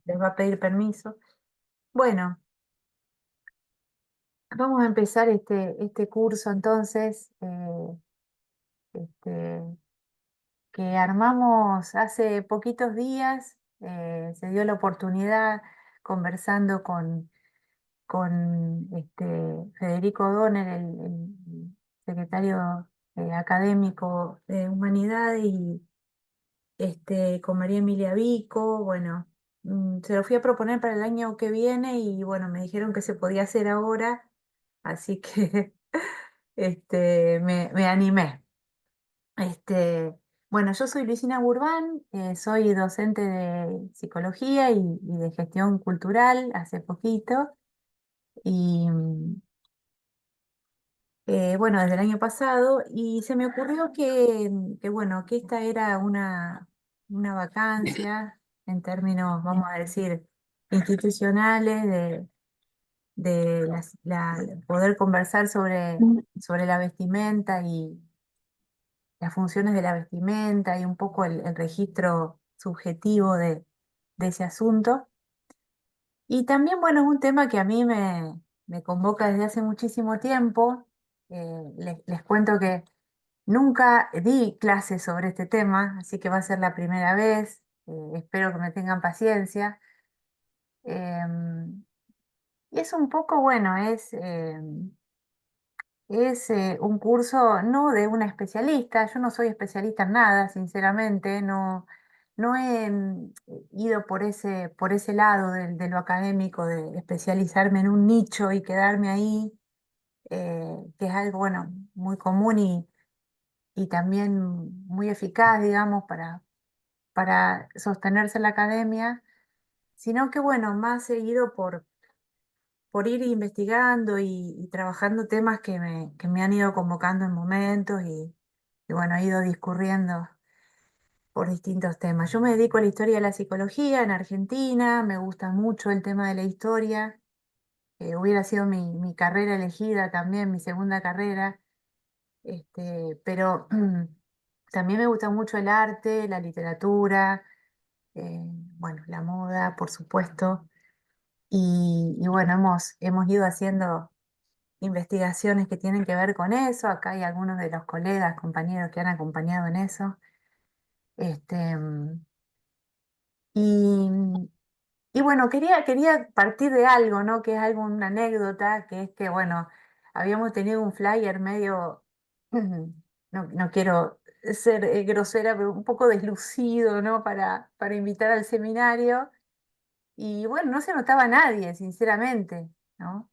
les va a pedir permiso. Bueno, vamos a empezar este curso entonces, este, que armamos hace poquitos días. Se dio la oportunidad conversando con Federico Donner, el secretario académico de Humanidad, y con María Emilia Vico. Bueno, se lo fui a proponer para el año que viene y bueno, me dijeron que se podía hacer ahora, así que me animé. Este, bueno, yo soy Luisina Burbán, soy docente de psicología y de gestión cultural hace poquito. Y bueno, desde el año pasado, y se me ocurrió bueno, que esta era una vacancia en términos, vamos a decir, institucionales, de poder conversar sobre la vestimenta y las funciones de la vestimenta y un poco el registro subjetivo de ese asunto. Y también, bueno, es un tema que a mí me convoca desde hace muchísimo tiempo. Les cuento que nunca di clases sobre este tema, así que va a ser la primera vez. Espero que me tengan paciencia. Em, y es un poco, bueno, es un curso no de una especialista. Yo no soy especialista en nada, sinceramente. No he ido por ese lado de lo académico, de especializarme en un nicho y quedarme ahí, que es algo, bueno, muy común y también muy eficaz, digamos, para sostenerse en la academia, sino que, bueno, más seguido por ir investigando y trabajando temas que me han ido convocando en momentos y, bueno, he ido discurriendo por distintos temas. Yo me dedico a la historia de la psicología en Argentina. Me gusta mucho el tema de la historia. Hubiera sido mi carrera elegida también, mi segunda carrera. Pero también me gusta mucho el arte, la literatura, bueno, la moda, por supuesto. Y bueno, hemos ido haciendo investigaciones que tienen que ver con eso. Acá hay algunos de los colegas, compañeros que han acompañado en eso. Este, mm, y, y bueno, quería partir de algo, ¿no? Que es algo, una anécdota, que es que, bueno, habíamos tenido un flyer medio, no quiero ser grosera, pero un poco deslucido, ¿no? Para invitar al seminario. Y bueno, no se notaba nadie, sinceramente, ¿no?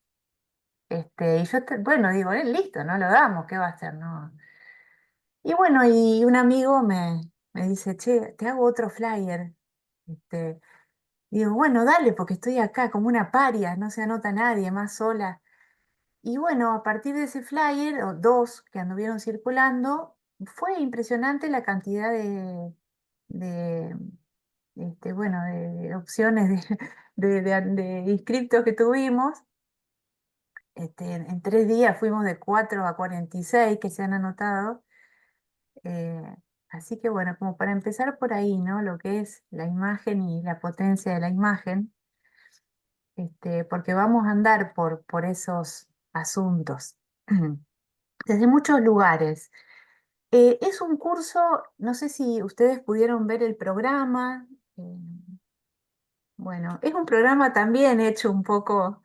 Y yo, bueno, digo, listo, no lo damos, ¿qué va a hacer? No. Y bueno, y un amigo me dice, che, te hago otro flyer. Este, Digo, bueno, dale, porque estoy acá como una paria, no se anota nadie, más sola. Y bueno, a partir de ese flyer, o dos que anduvieron circulando, fue impresionante la cantidad de, bueno, de opciones de inscriptos que tuvimos. En 3 días fuimos de 4 a 46 que se han anotado. Eh, Así que bueno, como para empezar por ahí, ¿no? Lo que es la imagen y la potencia de la imagen, porque vamos a andar por esos asuntos desde muchos lugares. Es un curso, no sé si ustedes pudieron ver el programa. Bueno, es un programa también hecho un poco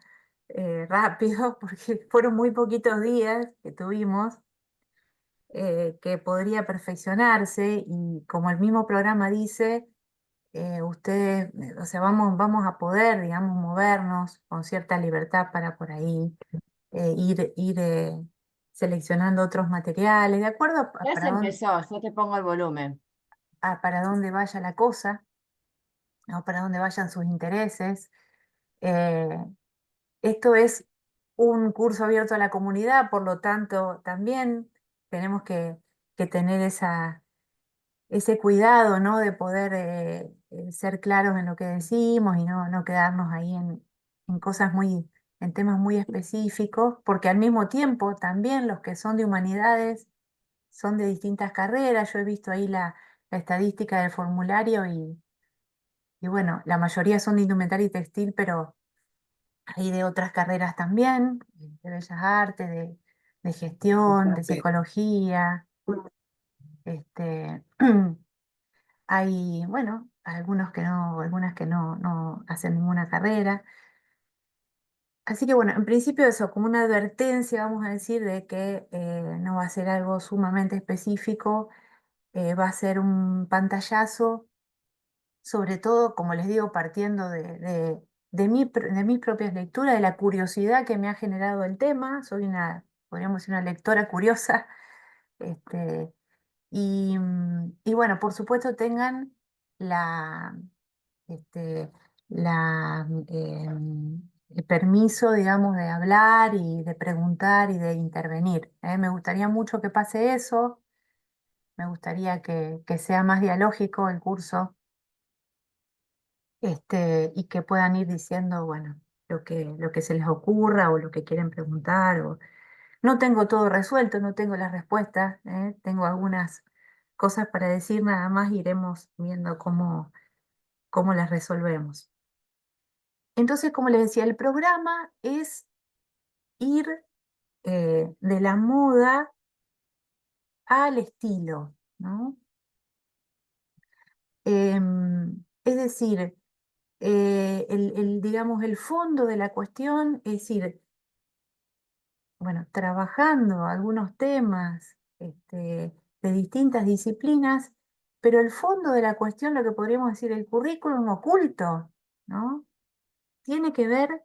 rápido, porque fueron muy poquitos días que tuvimos, que podría perfeccionarse, y como el mismo programa dice, ustedes, o sea, vamos a poder, digamos, movernos con cierta libertad para por ahí ir seleccionando otros materiales, de acuerdo Ya se empezó, yo te pongo el volumen. para dónde vaya la cosa, ¿no? Para dónde vayan sus intereses. Eh, Esto es un curso abierto a la comunidad, por lo tanto, también tenemos que tener ese cuidado, ¿no? De poder ser claros en lo que decimos y no quedarnos ahí en cosas en temas muy específicos, porque al mismo tiempo también los que son de humanidades son de distintas carreras. Yo he visto ahí la estadística del formulario y y bueno, la mayoría son de indumentaria y textil, pero hay de otras carreras también, de bellas artes, de gestión, de psicología. Este, hay, bueno, algunos que no, algunas que no hacen ninguna carrera. Así que bueno, en principio eso, como una advertencia, vamos a decir, de que no va a ser algo sumamente específico, va a ser un pantallazo, sobre todo, como les digo, partiendo de mis propias lecturas, de la curiosidad que me ha generado el tema. Soy una, podríamos decir, una lectora curiosa. Este, y bueno, por supuesto tengan la, este, el permiso, digamos, de hablar y de preguntar y de intervenir. Me gustaría mucho que pase eso, me gustaría que sea más dialógico el curso, y que puedan ir diciendo, bueno, lo que se les ocurra o lo que quieren preguntar. No tengo todo resuelto, no tengo las respuestas, tengo algunas cosas para decir nada más, iremos viendo cómo las resolvemos. Entonces, como les decía, el programa es ir de la moda al estilo, ¿no? Es decir, digamos, el fondo de la cuestión es ir, bueno, trabajando algunos temas de distintas disciplinas, pero el fondo de la cuestión, lo que podríamos decir, el currículum oculto, ¿no? Tiene que ver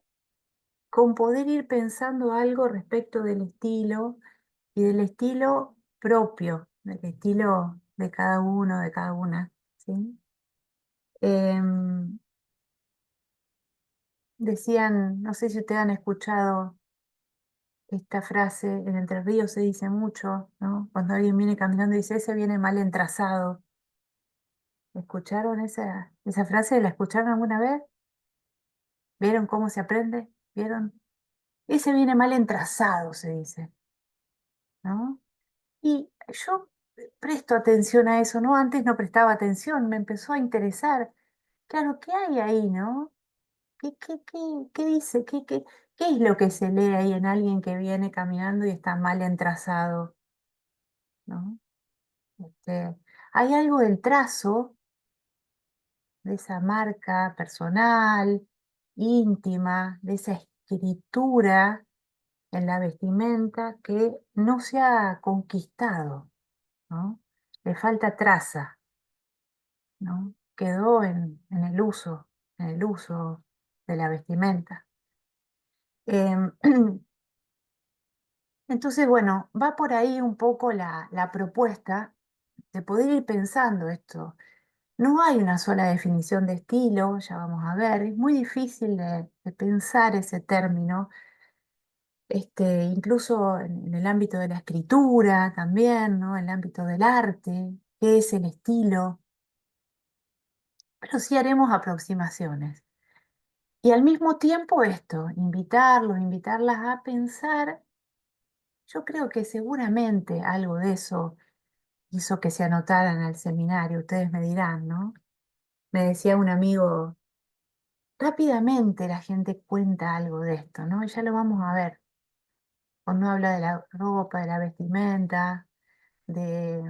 con poder ir pensando algo respecto del estilo y del estilo propio, del estilo de cada uno, de cada una, ¿sí? Em, Decían, no sé si ustedes han escuchado esta frase, en Entre Ríos se dice mucho, ¿no? Cuando alguien viene caminando y dice, ese viene mal entrazado. ¿Escucharon esa frase? ¿La escucharon alguna vez? ¿Vieron cómo se aprende? ¿Vieron? Ese viene mal entrazado, se dice, ¿no? Y yo presto atención a eso, ¿no? Antes no prestaba atención, me empezó a interesar. Claro, ¿qué hay ahí, no? ¿Qué dice? ¿Qué es lo que se lee ahí en alguien que viene caminando y está mal entrazado, ¿no? Hay algo del trazo, de esa marca personal, íntima, de esa escritura en la vestimenta que no se ha conquistado, ¿no? Le falta traza, ¿no? Quedó en el uso de la vestimenta. Em, entonces, bueno, va por ahí un poco la propuesta de poder ir pensando esto. No hay una sola definición de estilo, ya vamos a ver, es muy difícil de pensar ese término, incluso en el ámbito de la escritura también, ¿no? En el ámbito del arte, qué es el estilo, pero sí haremos aproximaciones. Y al mismo tiempo esto, invitarlos, invitarlas a pensar. Yo creo que seguramente algo de eso hizo que se anotaran al seminario, ustedes me dirán, ¿no? Me decía un amigo, rápidamente la gente cuenta algo de esto, ¿no? Y ya lo vamos a ver. Cuando habla de la ropa, de la vestimenta, de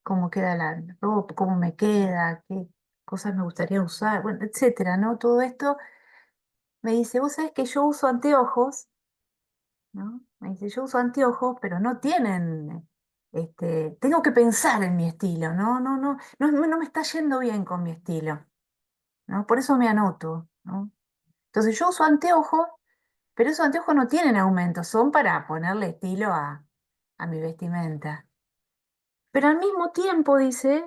cómo queda la ropa, cómo me queda, qué cosas me gustaría usar, bueno, etcétera, ¿no? Todo esto me dice, vos sabés que yo uso anteojos, ¿no? Me dice, yo uso anteojos, pero no tienen, tengo que pensar en mi estilo, no me está yendo bien con mi estilo, ¿no? Por eso me anoto, ¿no? Entonces yo uso anteojos, pero esos anteojos no tienen aumento, son para ponerle estilo a mi vestimenta. Pero al mismo tiempo, dice,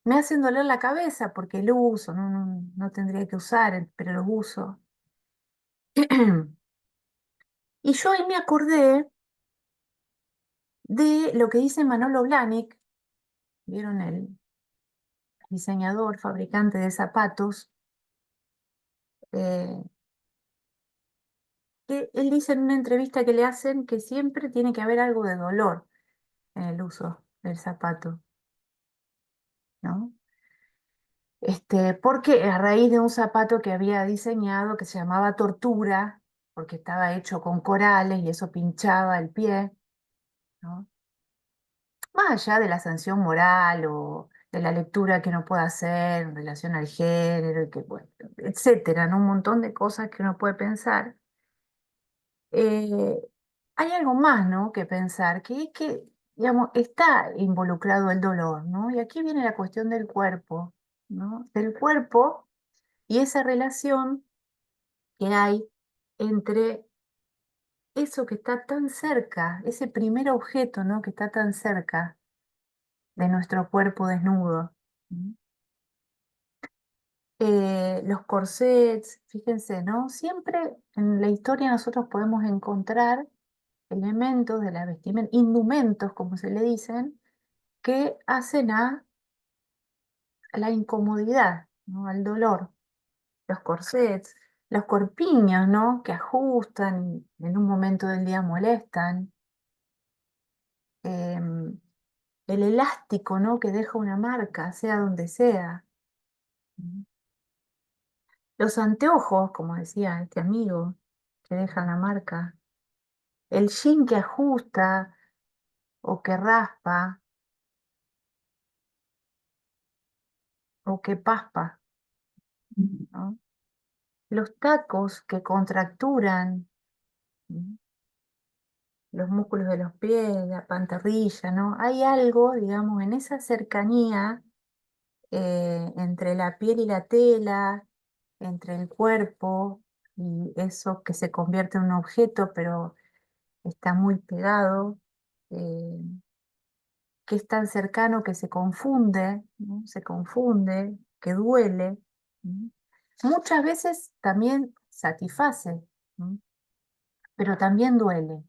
me hacen doler la cabeza porque lo uso, no tendría que usar, pero los uso. Y yo ahí me acordé de lo que dice Manolo Blahnik, ¿vieron? El diseñador, fabricante de zapatos, eh, que él dice en una entrevista que le hacen que siempre tiene que haber algo de dolor en el uso del zapato, ¿no? Porque a raíz de un zapato que había diseñado que se llamaba Tortura, porque estaba hecho con corales y eso pinchaba el pie, ¿no? Más allá de la sanción moral o de la lectura que uno pueda hacer en relación al género, y que, bueno, etcétera, ¿no? Un montón de cosas que uno puede pensar. eh, Hay algo más, ¿no? Que pensar, que es que, digamos, está involucrado el dolor, ¿no? Y aquí viene la cuestión del cuerpo, ¿no? Del cuerpo y esa relación que hay entre eso que está tan cerca, ese primer objeto, ¿no? Que está tan cerca de nuestro cuerpo desnudo. ¿Mm? Los corsets, fíjense, ¿no? Siempre en la historia nosotros podemos encontrar elementos de la vestimenta, indumentos, como se le dicen, que hacen a la incomodidad, ¿no? Al dolor. Los corsets, los corpiños, ¿no? Que ajustan y en un momento del día molestan. em, el elástico, ¿no? Que deja una marca, sea donde sea. ¿Mm? Los anteojos, como decía este amigo, que dejan la marca. El jean que ajusta o que raspa o que paspa, ¿no? Los tacos que contracturan, ¿no? Los músculos de los pies, la pantorrilla, ¿no? Hay algo, digamos, en esa cercanía entre la piel y la tela, entre el cuerpo y eso que se convierte en un objeto, pero está muy pegado, eh, que es tan cercano que se confunde, ¿no? Se confunde, que duele. ¿No? Muchas veces también satisface, ¿no? Pero también duele.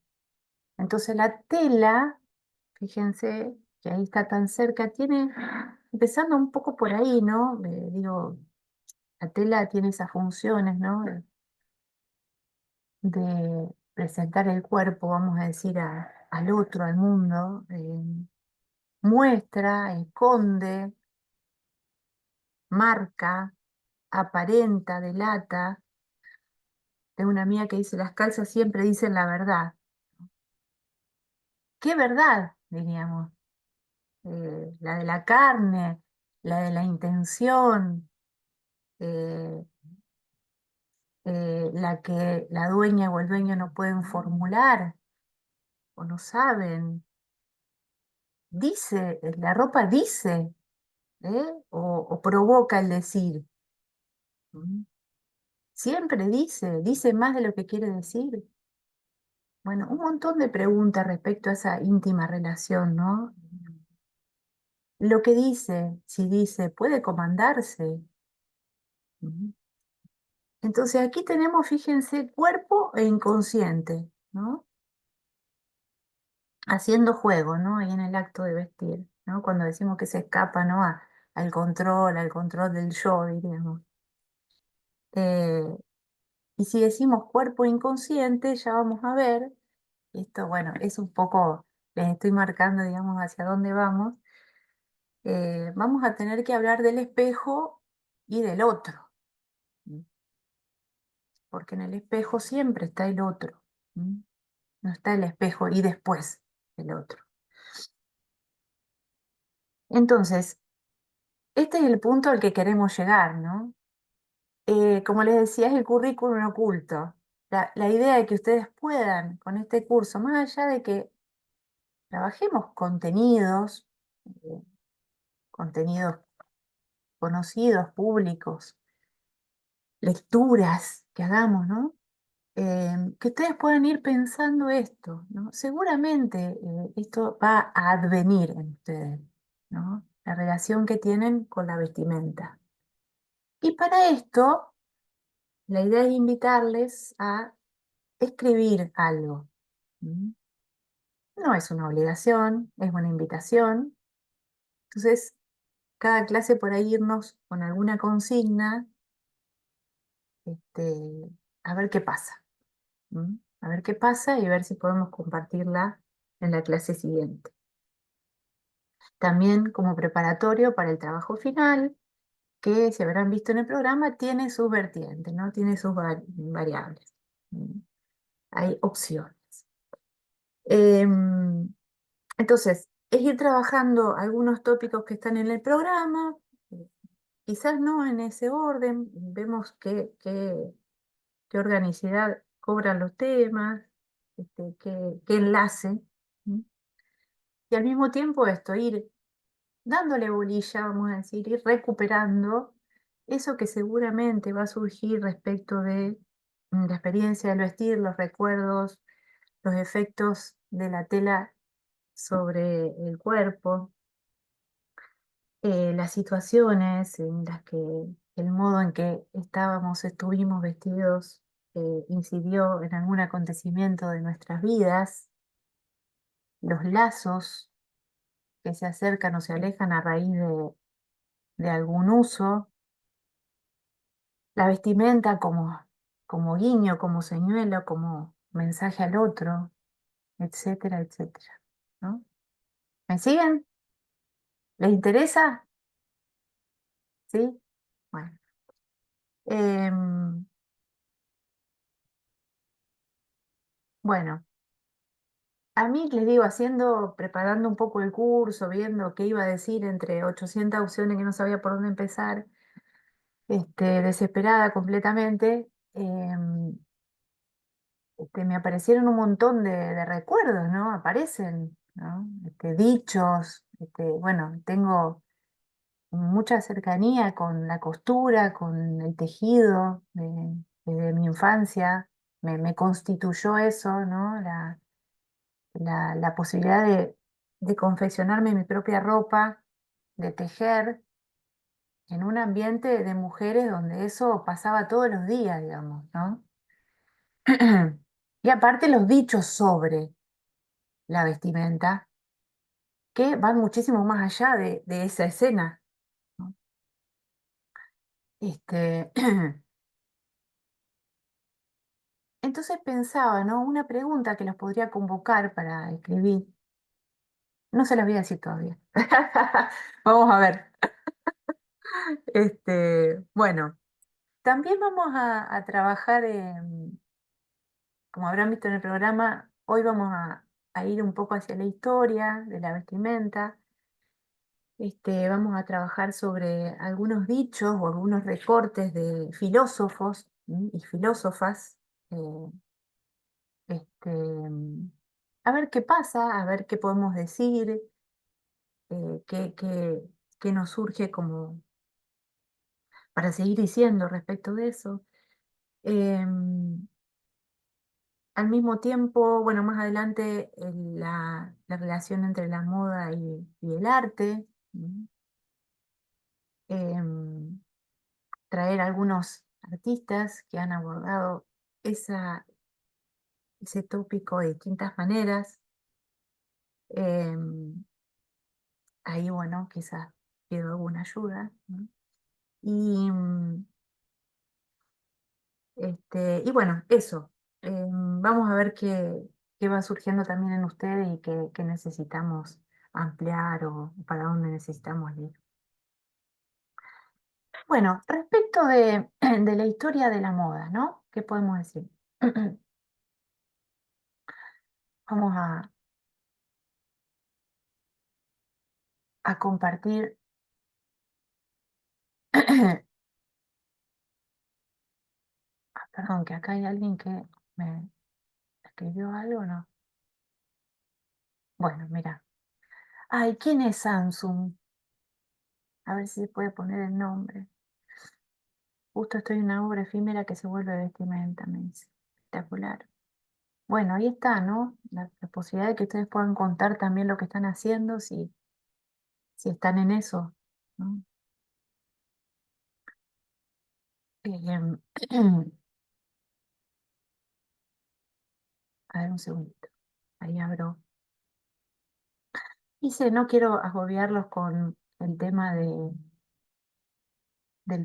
Entonces la tela, fíjense que ahí está tan cerca, tiene, empezando un poco por ahí, ¿no? Digo, la tela tiene esas funciones, ¿no? De presentar el cuerpo, vamos a decir, al otro, al mundo. Muestra, esconde, marca, aparenta, delata. Tengo una amiga que dice, las calzas siempre dicen la verdad. ¿Qué verdad? Diríamos. La de la carne, la de la intención, eh, la que la dueña o el dueño no pueden formular o no saben. Dice, la ropa dice, o provoca el decir. ¿Mm? Siempre dice más de lo que quiere decir. Bueno, un montón de preguntas respecto a esa íntima relación, ¿no? Lo que dice, si dice, puede comandarse. ¿Mm? Entonces aquí tenemos, fíjense, cuerpo e inconsciente, ¿no? Haciendo juego, ¿no? Ahí en el acto de vestir, ¿no? Cuando decimos que se escapa, ¿no? Al control del yo, diríamos. Eh, y si decimos cuerpo inconsciente, ya vamos a ver, esto, bueno, es un poco, les estoy marcando, digamos, hacia dónde vamos. Vamos a tener que hablar del espejo y del otro, ¿m? Porque en el espejo siempre está el otro, ¿m? No está el espejo y después el otro. Entonces, este es el punto al que queremos llegar, ¿no? Como les decía, es el currículum oculto. La idea de que ustedes puedan, con este curso, más allá de que trabajemos contenidos, eh, contenidos conocidos, públicos, lecturas que hagamos, ¿no? Que ustedes puedan ir pensando esto, ¿no? Seguramente esto va a advenir en ustedes, ¿no? La relación que tienen con la vestimenta. Y para esto, la idea es invitarles a escribir algo. ¿M? No es una obligación, es una invitación. Entonces, cada clase por ahí irnos con alguna consigna, este, a ver qué pasa. A ver qué pasa y ver si podemos compartirla en la clase siguiente. También como preparatorio para el trabajo final, que se habrán visto en el programa, tiene sus vertientes, ¿no? Tiene sus variables. Mm, Hay opciones. Em, entonces, es ir trabajando algunos tópicos que están en el programa, eh, quizás no en ese orden, vemos qué organicidad cobran los temas, qué enlace. ¿Mm? Y al mismo tiempo esto, ir dándole bolilla, vamos a decir, ir recuperando eso que seguramente va a surgir respecto de la experiencia del vestir, los recuerdos, los efectos de la tela sobre el cuerpo, las situaciones en las que el modo en que estuvimos vestidos, incidió en algún acontecimiento de nuestras vidas, los lazos que se acercan o se alejan a raíz de algún uso, la vestimenta como guiño, como señuelo, como mensaje al otro, etcétera, etcétera, ¿no? ¿Me siguen? ¿Les interesa? ¿Sí? Bueno. Em, bueno, a mí les digo, preparando un poco el curso, viendo qué iba a decir entre 800 opciones que no sabía por dónde empezar, desesperada completamente, me aparecieron un montón de recuerdos, ¿no? Aparecen, ¿no? Dichos, bueno, tengo mucha cercanía con la costura, con el tejido desde mi infancia, me constituyó eso, ¿no? La posibilidad de confeccionarme mi propia ropa, de tejer en un ambiente de mujeres donde eso pasaba todos los días, digamos, ¿no? Y aparte los dichos sobre la vestimenta, que van muchísimo más allá de esa escena, ¿no? Este, entonces pensaba, ¿no? Una pregunta que los podría convocar para escribir. No se las voy a decir todavía. Vamos a ver. Bueno, también vamos a trabajar, como habrán visto en el programa, hoy vamos a ir un poco hacia la historia de la vestimenta. Vamos a trabajar sobre algunos dichos o algunos recortes de filósofos, y filósofas. eh, este, mm, a ver qué pasa, a ver qué podemos decir, qué nos surge como para seguir diciendo respecto de eso. Em, Al mismo tiempo, bueno, más adelante la relación entre la moda y el arte. Em, Traer algunos artistas que han abordado esa, ese tópico de distintas maneras. Em, Ahí, bueno, quizás pido alguna ayuda, ¿no? Y, y bueno, eso. Vamos a ver qué va surgiendo también en ustedes y qué necesitamos ampliar o para dónde necesitamos ir. Bueno, respecto de la historia de la moda, ¿no? ¿Qué podemos decir? Vamos a compartir. Perdón, que acá hay alguien que me escribió algo, ¿no? Bueno, mira. Ay, ¿quién es Samsung? A ver si se puede poner el nombre. Justo estoy en una obra efímera que se vuelve vestimenta, me dice. Espectacular. Bueno, ahí está, ¿no? La posibilidad de que ustedes puedan contar también lo que están haciendo, si están en eso, ¿no? Em, a ver un segundito. Ahí abro. Dice, no quiero agobiarlos con el tema del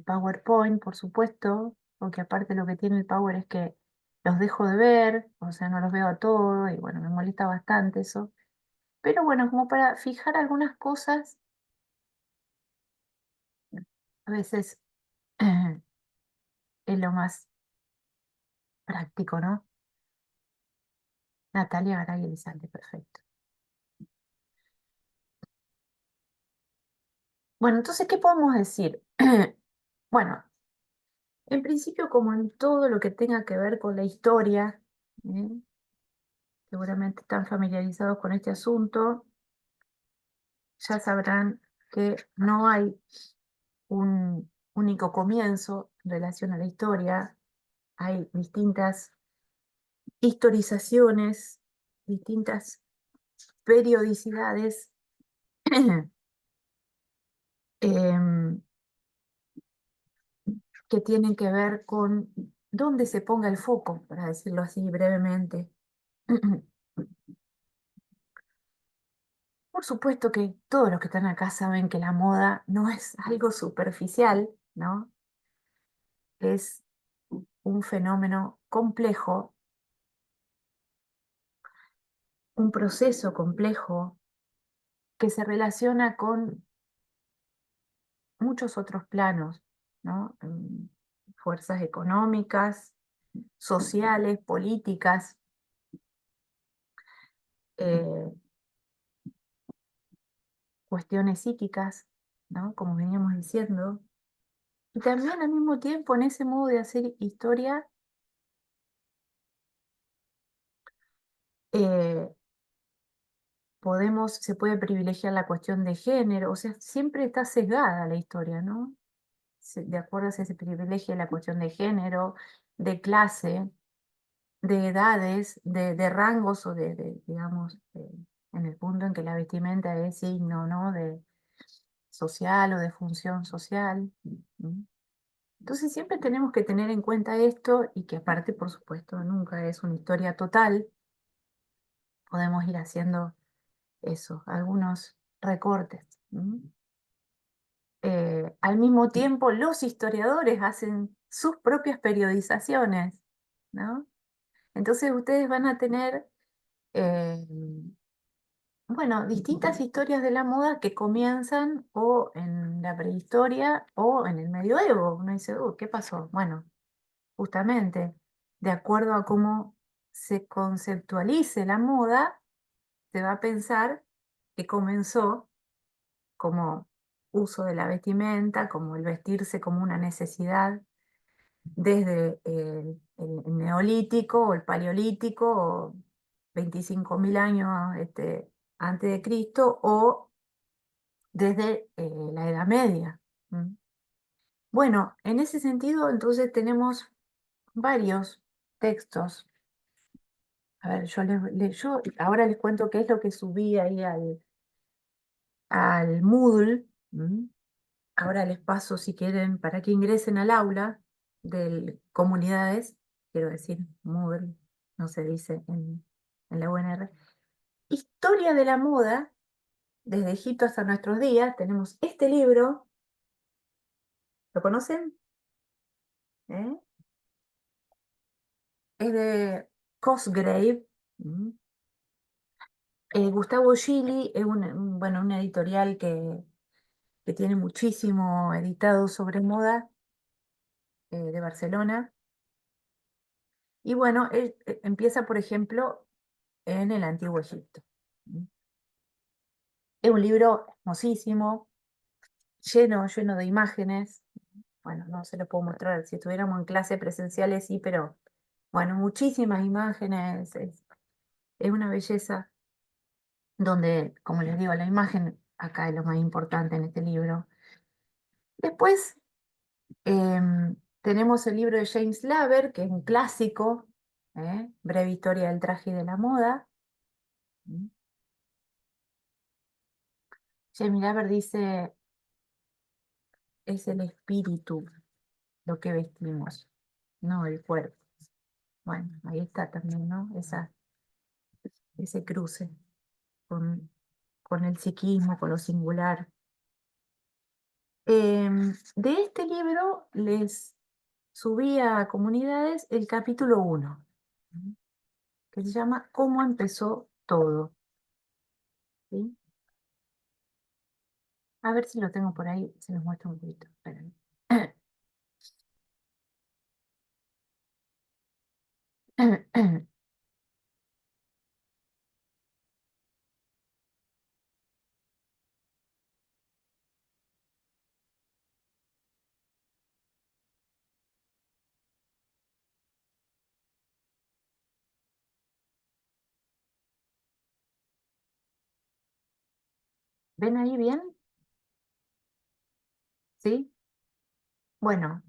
PowerPoint, por supuesto, porque aparte lo que tiene el Power es que los dejo de ver, o sea, no los veo a todos y bueno, me molesta bastante eso. Pero bueno, como para fijar algunas cosas a veces es lo más práctico, ¿no? Natalia Garay Elizalde, perfecto. Bueno, entonces, ¿qué podemos decir? Bueno, en principio, como en todo lo que tenga que ver con la historia, ¿eh? Seguramente están familiarizados con este asunto, ya sabrán que no hay un único comienzo en relación a la historia, hay distintas historizaciones, distintas periodicidades em, que tienen que ver con dónde se ponga el foco, para decirlo así brevemente. Por supuesto que todos los que están acá saben que la moda no es algo superficial, ¿no? Es un fenómeno complejo, un proceso complejo que se relaciona con muchos otros planos, ¿no? Fuerzas económicas, sociales, políticas, eh, cuestiones psíquicas, ¿no? Como veníamos diciendo. Y también al mismo tiempo en ese modo de hacer historia, eh, se puede privilegiar la cuestión de género, o sea, siempre está sesgada la historia, ¿no? De acuerdo a si se privilegia la cuestión de género, de clase, de edades, de rangos o digamos, en el punto en que la vestimenta es signo, ¿no? De social o de función social. ¿Mm? Entonces siempre tenemos que tener en cuenta esto y que aparte, por supuesto, nunca es una historia total. Podemos ir haciendo eso, algunos recortes. ¿Mm? Al mismo tiempo, los historiadores hacen sus propias periodizaciones, ¿no? Entonces ustedes van a tener, eh, bueno, distintas historias de la moda que comienzan o en la prehistoria o en el medioevo. Uno dice, ¿qué pasó? Bueno, justamente, de acuerdo a cómo se conceptualice la moda, se va a pensar que comenzó como uso de la vestimenta, como el vestirse como una necesidad desde el neolítico o el paleolítico, o 25.000 años antes de Cristo, o desde la Edad Media. ¿Mm? Bueno, en ese sentido, entonces tenemos varios textos. A ver, yo ahora les cuento qué es lo que subí ahí al Moodle. ¿Mm? Ahora les paso, si quieren, para que ingresen al aula de comunidades, quiero decir, Moodle, no se dice en la UNR. Historia de la moda, desde Egipto hasta nuestros días. Tenemos este libro, ¿lo conocen? ¿Eh? Es de Cosgrave. ¿Mm? Gustavo Gili es bueno, una editorial que tiene muchísimo editado sobre moda, de Barcelona. Y bueno, él empieza, por ejemplo, en el Antiguo Egipto. ¿Mm? Es un libro hermosísimo, lleno de imágenes. Bueno, no se lo puedo mostrar, si estuviéramos en clase presenciales sí, pero bueno, muchísimas imágenes. Es una belleza donde, como les digo, la imagen acá es lo más importante en este libro. Después tenemos el libro de James Laver, que es un clásico, Breve historia del traje y de la moda. ¿Mm? James Laver dice, es el espíritu lo que vestimos, no el cuerpo. Bueno, ahí está también, ¿no? Ese cruce con, con el psiquismo, con lo singular. De este libro les subí a comunidades el capítulo 1, que se llama ¿Cómo empezó todo? ¿Sí? A ver si lo tengo por ahí, se los muestro un poquito. Esperen. ¿Ven ahí bien? ¿Sí? Bueno,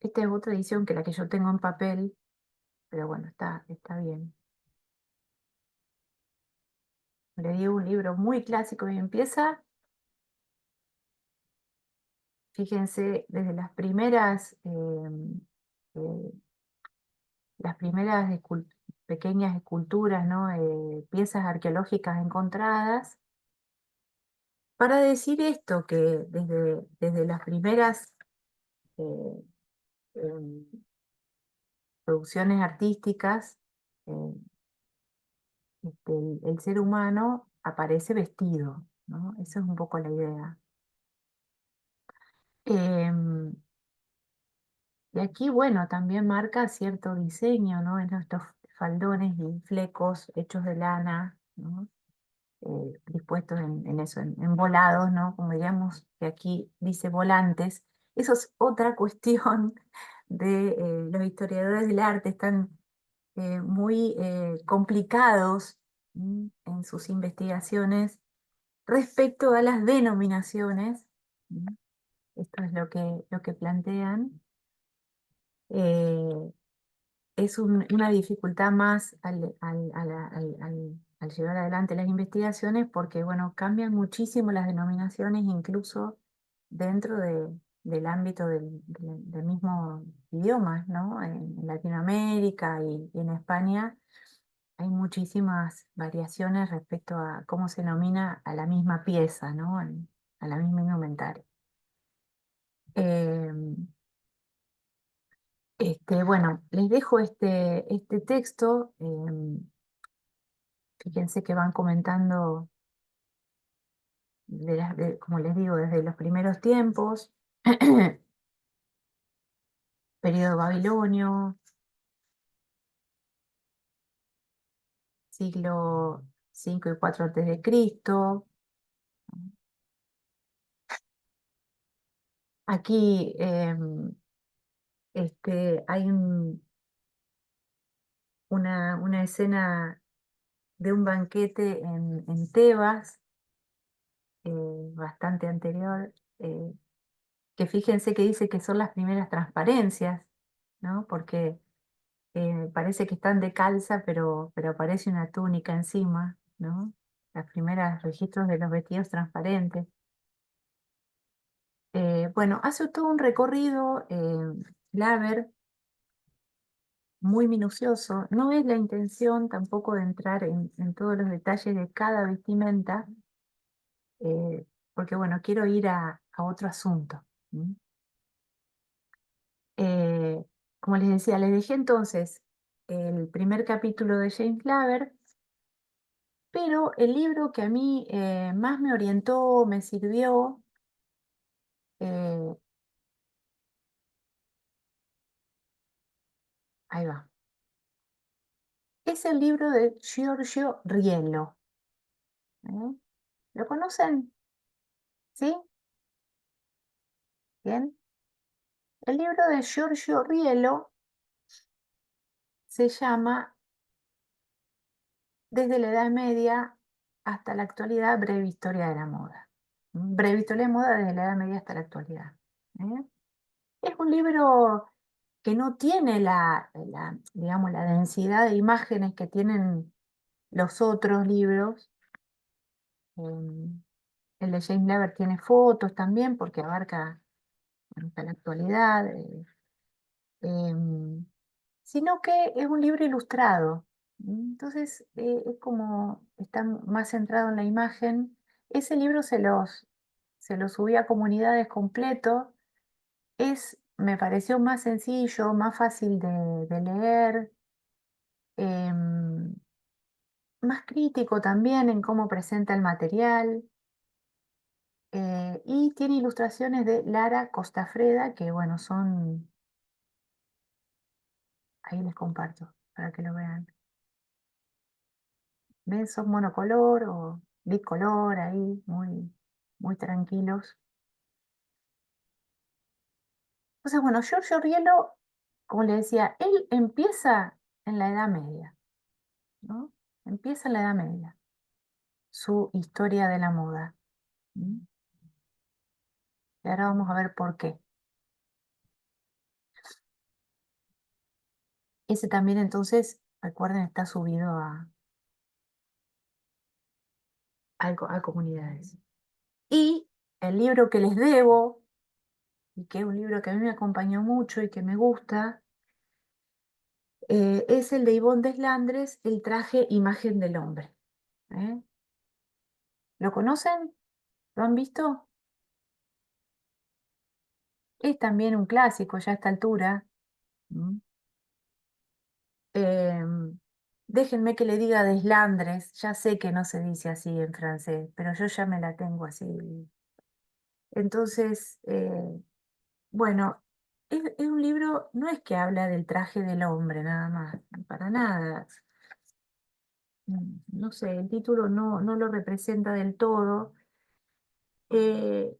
esta es otra edición que la que yo tengo en papel, pero bueno, está bien. Le di un libro muy clásico y empieza, fíjense, desde eh, las primeras pequeñas esculturas, ¿no? Piezas arqueológicas encontradas, para decir esto, que desde las primeras eh, em, producciones artísticas, eh, el ser humano aparece vestido, ¿no? Esa es un poco la idea. Em, y aquí, bueno, también marca cierto diseño, ¿no? En estos faldones y flecos hechos de lana, ¿no? Dispuestos en eso, en volados, ¿no? Como diríamos que aquí dice volantes. Eso es otra cuestión de los historiadores del arte, están muy complicados en sus investigaciones respecto a las denominaciones. ¿Mm? Esto es lo que plantean. Eh, es una dificultad más al llevar adelante las investigaciones porque, bueno, cambian muchísimo las denominaciones, incluso dentro del ámbito del mismo idioma, ¿no? En Latinoamérica y en España hay muchísimas variaciones respecto a cómo se denomina a la misma pieza, ¿no? A la misma indumentaria. Em, bueno, les dejo este texto. Fíjense que van comentando, como les digo, desde los primeros tiempos, periodo babilonio, siglo V y 4 antes de Cristo. Aquí hay una escena de un banquete en Tebas, bastante anterior, que fíjense que dice que son las primeras transparencias, ¿no? Porque parece que están de calza, pero aparece una túnica encima, ¿no? Los primeros registros de los vestidos transparentes. Bueno, hace todo un recorrido, Laver, muy minucioso. No es la intención tampoco de entrar en todos los detalles de cada vestimenta, porque bueno, quiero ir a otro asunto. ¿Mm? Eh, Como les decía, les dejé entonces el primer capítulo de James Claver, pero el libro que a mí más me orientó, me sirvió, eh, ahí va, es el libro de Giorgio Riello. ¿Eh? ¿Lo conocen? ¿Sí? Bien. El libro de Giorgio Riello se llama Desde la Edad Media hasta la actualidad, breve historia de la moda. Breve historia de moda desde la Edad Media hasta la actualidad. ¿Eh? Es un libro que no tiene digamos, la densidad de imágenes que tienen los otros libros. Em, el de James Lever tiene fotos también porque abarca, bueno, hasta la actualidad, em, sino que es un libro ilustrado. Entonces es como está más centrado en la imagen. Ese libro se los subí a comunidades completo. Me pareció más sencillo, más fácil de leer, em, más crítico también en cómo presenta el material. Y tiene ilustraciones de Lara Costafreda, que bueno, son, ahí les comparto para que lo vean. ¿Ven? Son monocolor o bicolor ahí, muy tranquilos. Entonces, bueno, Giorgio Rielo, como le decía, él empieza en la Edad Media, ¿no? Empieza en la Edad Media, su historia de la moda. ¿Mm? Y ahora vamos a ver por qué. Ese también entonces, recuerden, está subido a comunidades. Y el libro que les debo, y que es un libro que a mí me acompañó mucho y que me gusta, es el de Yvonne Deslandres, El traje imagen del hombre. ¿Eh? ¿Lo conocen? ¿Lo han visto? Es también un clásico ya a esta altura. ¿Mm? Em, Déjenme que le diga Deslandres, ya sé que no se dice así en francés, pero yo ya me la tengo así. Entonces, bueno, es un libro, no es que habla del traje del hombre nada más, para nada. No sé, el título no lo representa del todo. Eh,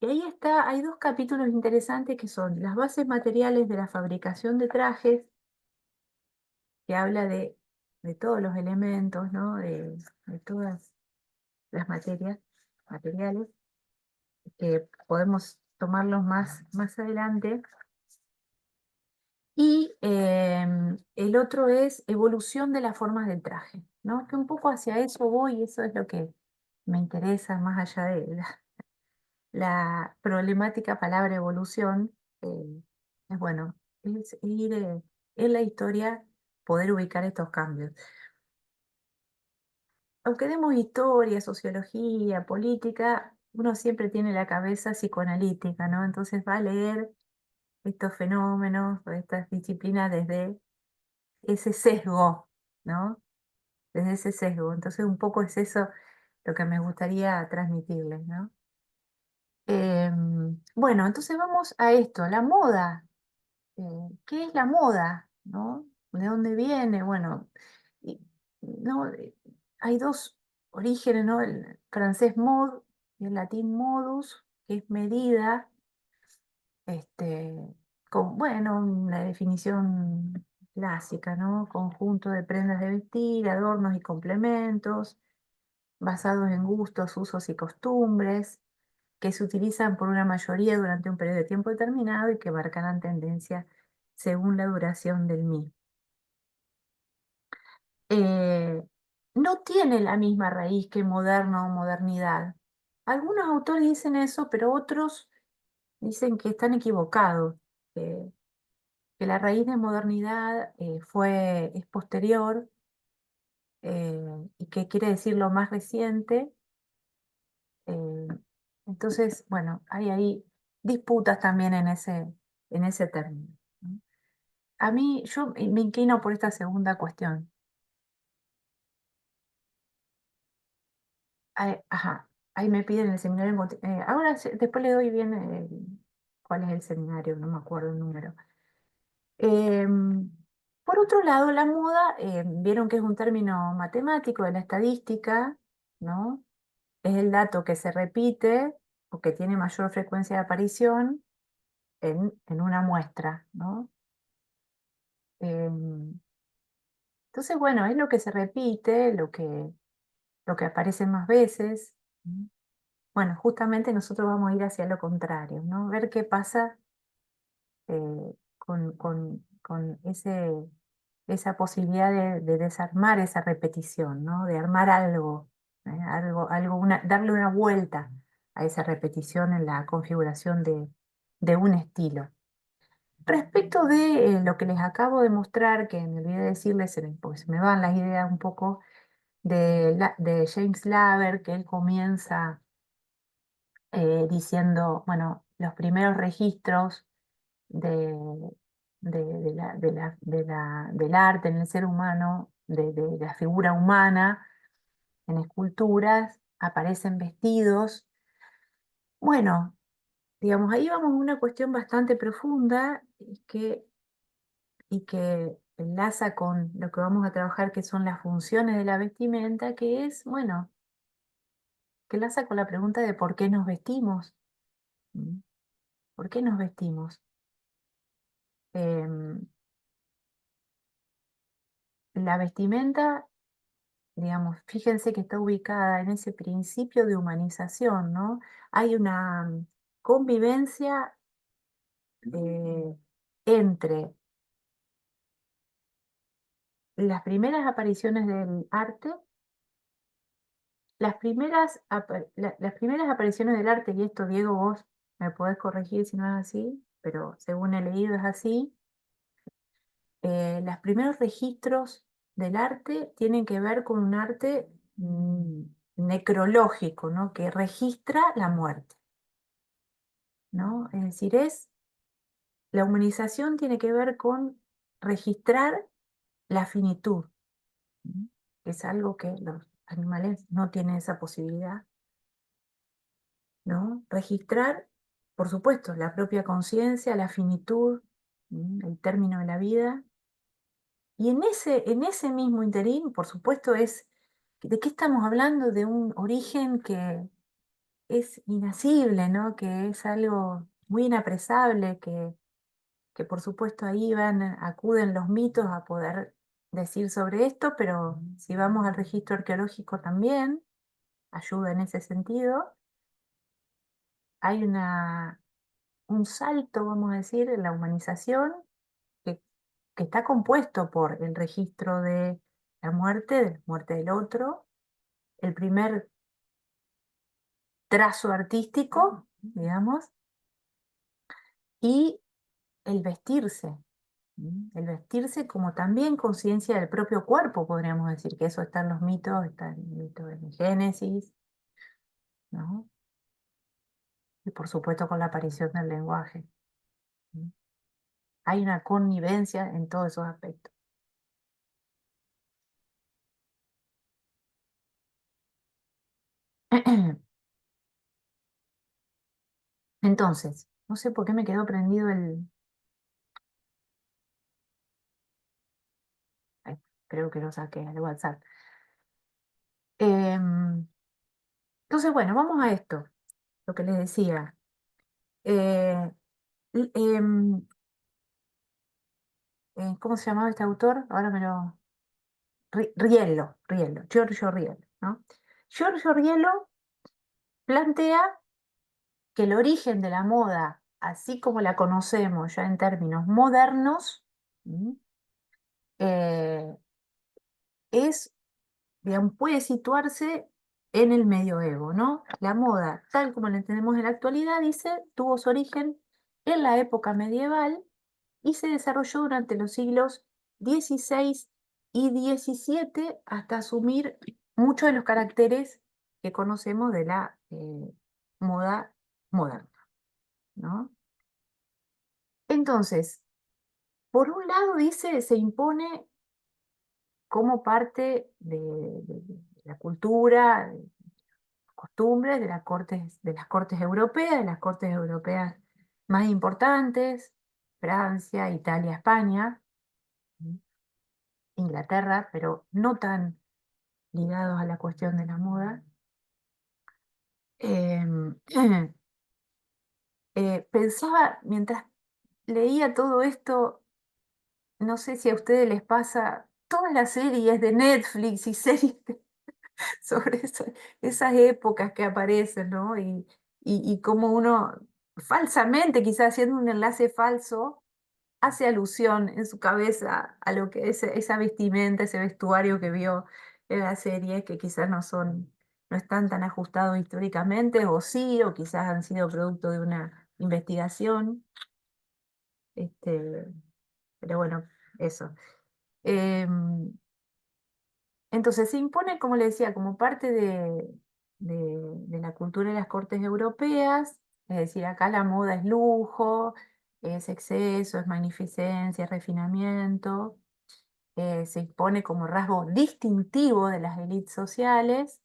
y ahí está, hay dos capítulos interesantes que son las bases materiales de la fabricación de trajes, que habla de todos los elementos, ¿no? De todas las materiales, que podemos tomarlos más adelante. Y el otro es evolución de las formas del traje, ¿no? Que un poco hacia eso voy, y eso es lo que me interesa más allá de la problemática palabra evolución. Es bueno, es ir en la historia, poder ubicar estos cambios. Aunque demos historia, sociología, política, uno siempre tiene la cabeza psicoanalítica, ¿no? Entonces va a leer estos fenómenos o estas disciplinas desde ese sesgo, ¿no? Desde ese sesgo. Entonces un poco es eso lo que me gustaría transmitirles, ¿no? Bueno, entonces vamos a esto, la moda. ¿Qué es la moda? ¿No? ¿De dónde viene? Bueno, y, no, hay dos orígenes, ¿no? El francés mod y el latín modus, que es medida, este, con, bueno, una definición clásica, ¿no? Conjunto de prendas de vestir, adornos y complementos, basados en gustos, usos y costumbres, que se utilizan por una mayoría durante un periodo de tiempo determinado y que marcarán tendencia según la duración del mismo. Eh, no tiene la misma raíz que moderno o modernidad. Algunos autores dicen eso, pero otros dicen que están equivocados, que la raíz de modernidad es posterior, y que quiere decir lo más reciente. eh, entonces, bueno, hay ahí disputas también en ese término, ¿no? A mí, yo me inclino por esta segunda cuestión. Ajá, ahí me piden el seminario. Ahora, después le doy bien cuál es el seminario, no me acuerdo el número. Em, por otro lado, la moda, vieron que es un término matemático de la estadística, ¿no? Es el dato que se repite o que tiene mayor frecuencia de aparición en una muestra, ¿no? Em, entonces, bueno, es lo que se repite, lo que aparece más veces. ¿Mm? Bueno, justamente nosotros vamos a ir hacia lo contrario, ¿no? Ver qué pasa con esa posibilidad de desarmar esa repetición, ¿no? De armar algo, darle una vuelta a esa repetición en la configuración de un estilo. Respecto de lo que les acabo de mostrar, que me olvidé decirles, porque se me van las ideas un poco, de James Laver, que él comienza diciendo, bueno, los primeros registros de, del arte en el ser humano, de la figura humana en esculturas, aparecen vestidos Bueno, digamos, ahí vamos a una cuestión bastante profunda y que enlaza con lo que vamos a trabajar, que son las funciones de la vestimenta, que es, bueno, que enlaza con la pregunta de por qué nos vestimos. ¿Mm? ¿Por qué nos vestimos? Em, la vestimenta, digamos, fíjense que está ubicada en ese principio de humanización, ¿no? Hay una convivencia entre las primeras apariciones del arte, las primeras apariciones del arte, y esto, Diego, vos me podés corregir si no es así, pero según he leído es así. Los primeros registros del arte tienen que ver con un arte necrológico, ¿no? Que registra la muerte, ¿no? Es decir, la humanización tiene que ver con registrar la finitud, ¿m? Es algo que los animales no tienen esa posibilidad, ¿no? Registrar, por supuesto, la propia conciencia, la finitud, el término de la vida. Y en ese mismo interín, por supuesto, ¿de qué estamos hablando? De un origen que es inacible, ¿no? Que es algo muy inapresable, que por supuesto ahí acuden los mitos a poder decir sobre esto, pero si vamos al registro arqueológico también, ayuda en ese sentido. Hay un salto, vamos a decir, en la humanización que, que está compuesto por el registro de la muerte del otro, el primer trazo artístico, digamos, y el vestirse. El vestirse como también conciencia del propio cuerpo, podríamos decir, que eso está en los mitos, está en el mito de Génesis, ¿no? Y por supuesto con la aparición del lenguaje. ¿Mm? Hay una connivencia en todos esos aspectos. Entonces, no sé por qué me quedó prendido ay, creo que lo saqué al WhatsApp. Em, entonces, bueno, vamos a esto, lo que les decía. Eh, l- em, ¿Cómo se llamaba este autor? Ahora me lo... Riello, Giorgio Riello, ¿no? Giorgio Riello plantea que el origen de la moda, así como la conocemos ya en términos modernos, ¿m? Eh, es, digamos, puede situarse en el medioevo, ¿no? La moda, tal como la entendemos en la actualidad, dice, tuvo su origen en la época medieval y se desarrolló durante los siglos XVI y XVII hasta asumir muchos de los caracteres que conocemos de la moda moderna, ¿no? Entonces, por un lado, dice, se impone como parte de la cultura, de costumbres de las cortes europeas, de las cortes europeas más importantes, Francia, Italia, España, ¿m? Inglaterra, pero no tan ligados a la cuestión de la moda. Em, Pensaba, mientras leía todo esto, no sé si a ustedes les pasa, todas las series de Netflix y series sobre esas épocas que aparecen, ¿no? Y cómo uno, falsamente, quizás haciendo un enlace falso, hace alusión en su cabeza a lo que es esa vestimenta, ese vestuario que vio en la serie, que quizás no están tan ajustados históricamente, o sí, o quizás han sido producto de una investigación. Este, pero bueno, eso. Em, entonces se impone, como le decía, como parte de la cultura de las cortes europeas, es decir, acá la moda es lujo, es exceso, es magnificencia, es refinamiento. Se impone como rasgo distintivo de las élites sociales,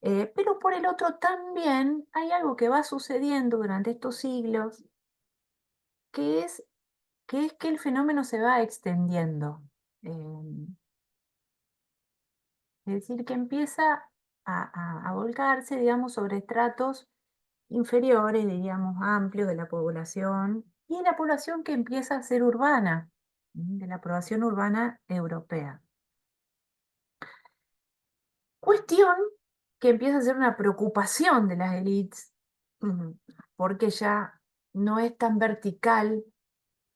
Pero por el otro también hay algo que va sucediendo durante estos siglos, que es que el fenómeno se va extendiendo. Es decir, que empieza a volcarse, digamos, sobre estratos inferiores, diríamos, amplios de la población, y la población que empieza a ser urbana, de la población urbana europea. Cuestión que empieza a ser una preocupación de las élites, porque ya no es tan vertical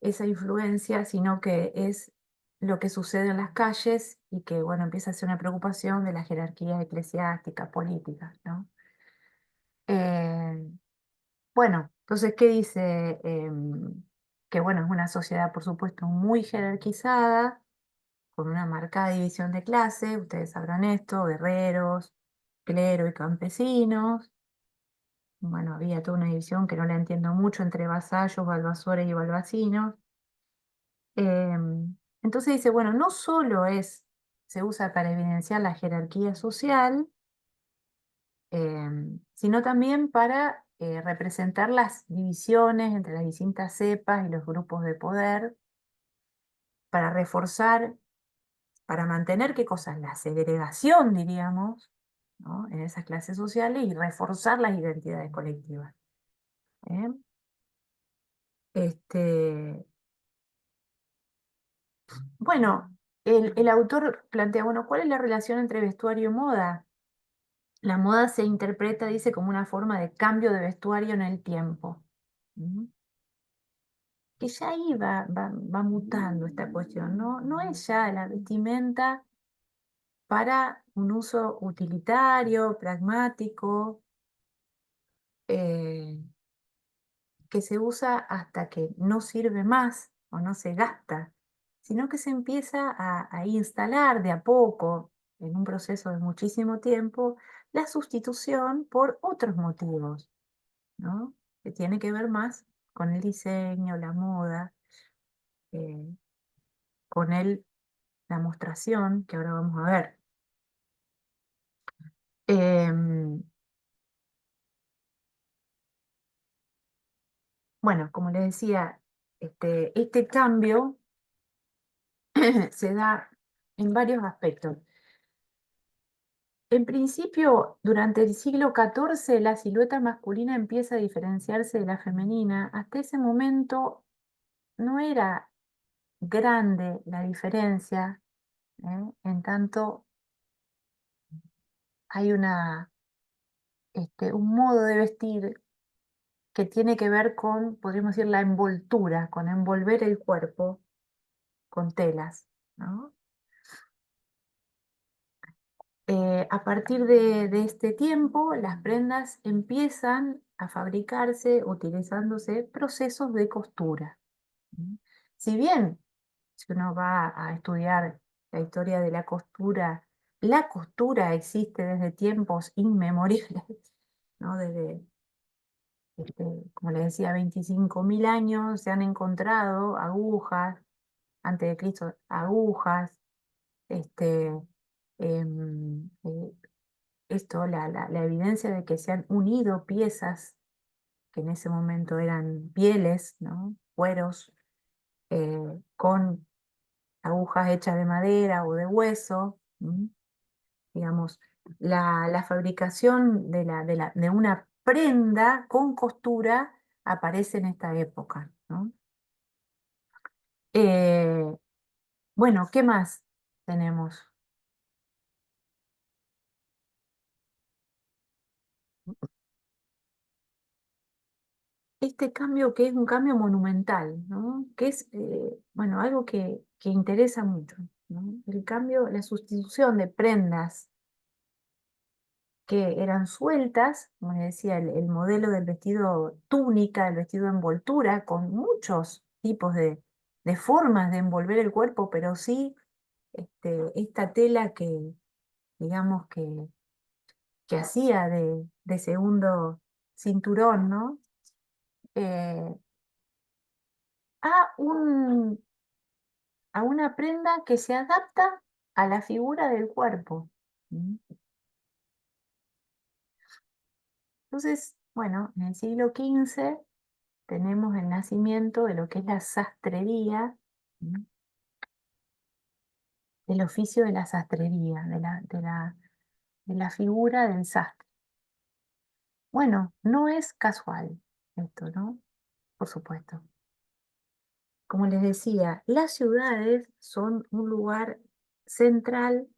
esa influencia, sino que es lo que sucede en las calles y que, bueno, empieza a ser una preocupación de las jerarquías eclesiásticas, políticas, ¿no? Eh, bueno, entonces, ¿qué dice? Que, bueno, es una sociedad, por supuesto, muy jerarquizada, con una marcada división de clase, ustedes sabrán esto, guerreros, clero y campesinos. Bueno, había toda una división que no la entiendo mucho entre vasallos, valvasores y balbacinos. Entonces dice, bueno, no solo se usa para evidenciar la jerarquía social, sino también para representar las divisiones entre las distintas cepas y los grupos de poder, para reforzar, para mantener, ¿qué cosas? La segregación, diríamos, ¿no? En esas clases sociales y reforzar las identidades colectivas. ¿Eh? Este, bueno, el autor plantea, bueno, ¿cuál es la relación entre vestuario y moda? La moda se interpreta, dice, como una forma de cambio de vestuario en el tiempo. ¿Mm? Que ya ahí va mutando esta cuestión, ¿no? No es ya la vestimenta para un uso utilitario, pragmático, eh, que se usa hasta que no sirve más o no se gasta, sino que se empieza a instalar de a poco, en un proceso de muchísimo tiempo, la sustitución por otros motivos, ¿no? Que tiene que ver más con el diseño, la moda, eh, con la mostración, que ahora vamos a ver. Em, bueno, como les decía, este cambio se da en varios aspectos. En principio, durante el siglo XIV, la silueta masculina empieza a diferenciarse de la femenina. Hasta ese momento no era grande la diferencia, en tanto hay un modo de vestir que tiene que ver con, podríamos decir, la envoltura, con envolver el cuerpo con telas, ¿no? A partir de este tiempo, las prendas empiezan a fabricarse utilizándose procesos de costura. ¿Mm? Si bien, si uno va a estudiar la historia de la costura existe desde tiempos inmemoriales, ¿no? Desde, como les decía, 25.000 años se han encontrado agujas, antes de Cristo, agujas, este, la evidencia de que se han unido piezas que en ese momento eran pieles, ¿no? Cueros, con agujas hechas de madera o de hueso. Digamos, la fabricación de una prenda con costura aparece en esta época, ¿no? Eh, bueno, ¿qué más tenemos? Este cambio que es un cambio monumental, ¿no? Que es, bueno, algo que interesa mucho, ¿no? El cambio, la sustitución de prendas que eran sueltas, como les decía, el modelo del vestido túnica, el vestido envoltura, con muchos tipos de formas de envolver el cuerpo, pero sí esta tela que, digamos, que hacía de segundo cinturón, ¿no? Eh, a a una prenda que se adapta a la figura del cuerpo. ¿Mm? Entonces, bueno, en el siglo XV tenemos el nacimiento de lo que es la sastrería, ¿m? El oficio de la sastrería, de la figura del sastre. Bueno, no es casual esto, ¿no? Por supuesto. Como les decía, las ciudades son un lugar central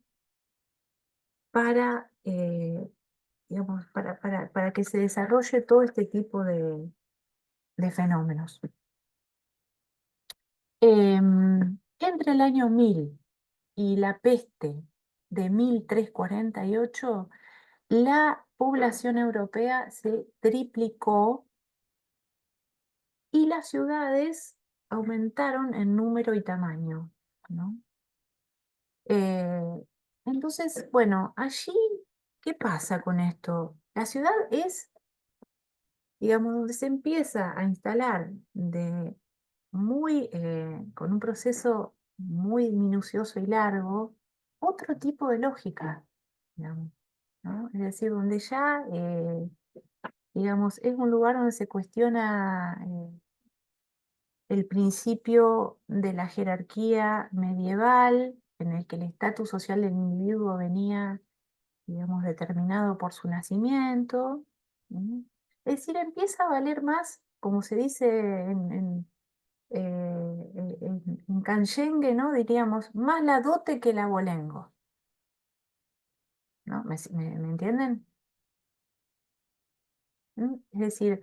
para, digamos, para que se desarrolle todo este tipo de fenómenos. Entre el año 1000 y la peste de 1348, la población europea se triplicó y las ciudades aumentaron en número y tamaño, ¿no? Eh, entonces, bueno, allí, ¿qué pasa con esto? La ciudad es, digamos, donde se empieza a instalar con un proceso muy minucioso y largo, otro tipo de lógica, digamos, ¿no? Es decir, donde ya, digamos, es un lugar donde se cuestiona el principio de la jerarquía medieval, en el que el estatus social del individuo venía, digamos, determinado por su nacimiento. ¿Mm? Es decir, empieza a valer más, como se dice en canyengue, ¿no? Diríamos, más la dote que el abolengo, ¿no? ¿Me entienden? ¿Mm? Es decir,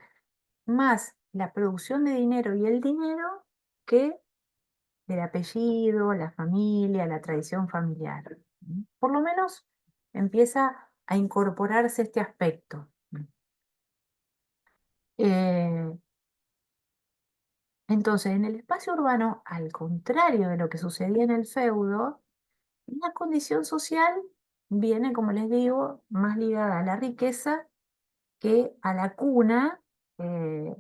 más la producción de dinero y el dinero que el apellido, la familia, la tradición familiar. ¿Mm? Por lo menos empieza a incorporarse este aspecto. ¿Mm? Eh, entonces, en el espacio urbano, al contrario de lo que sucedía en el feudo, la condición social viene, como les digo, más ligada a la riqueza que a la cuna. eh,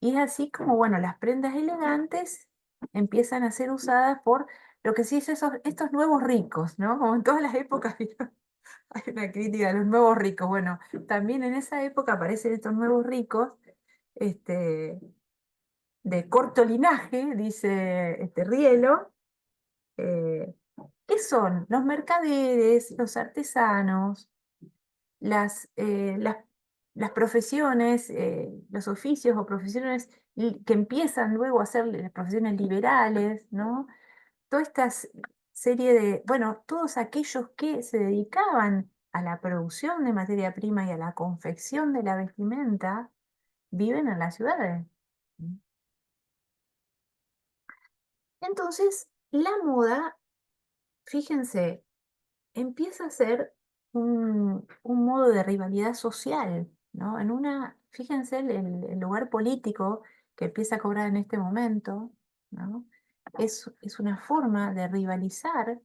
y es así como, bueno, las prendas elegantes empiezan a ser usadas por lo que se dice estos nuevos ricos, ¿no? Como en todas las épocas, ¿vieron? Hay una crítica de los nuevos ricos. Bueno, también en esa época aparecen estos nuevos ricos, este, de corto linaje, dice Rielo. eh, ¿Qué son? Los mercaderes, los artesanos, las, eh, las, las profesiones, los oficios o profesiones que empiezan luego a ser las profesiones liberales, ¿no? Toda esta serie de, bueno, todos aquellos que se dedicaban a la producción de materia prima y a la confección de la vestimenta, viven en las ciudades. Entonces, la moda, fíjense, empieza a ser un modo de rivalidad social, ¿no? Fíjense el lugar político que empieza a cobrar en este momento, ¿no? Es una forma de rivalizar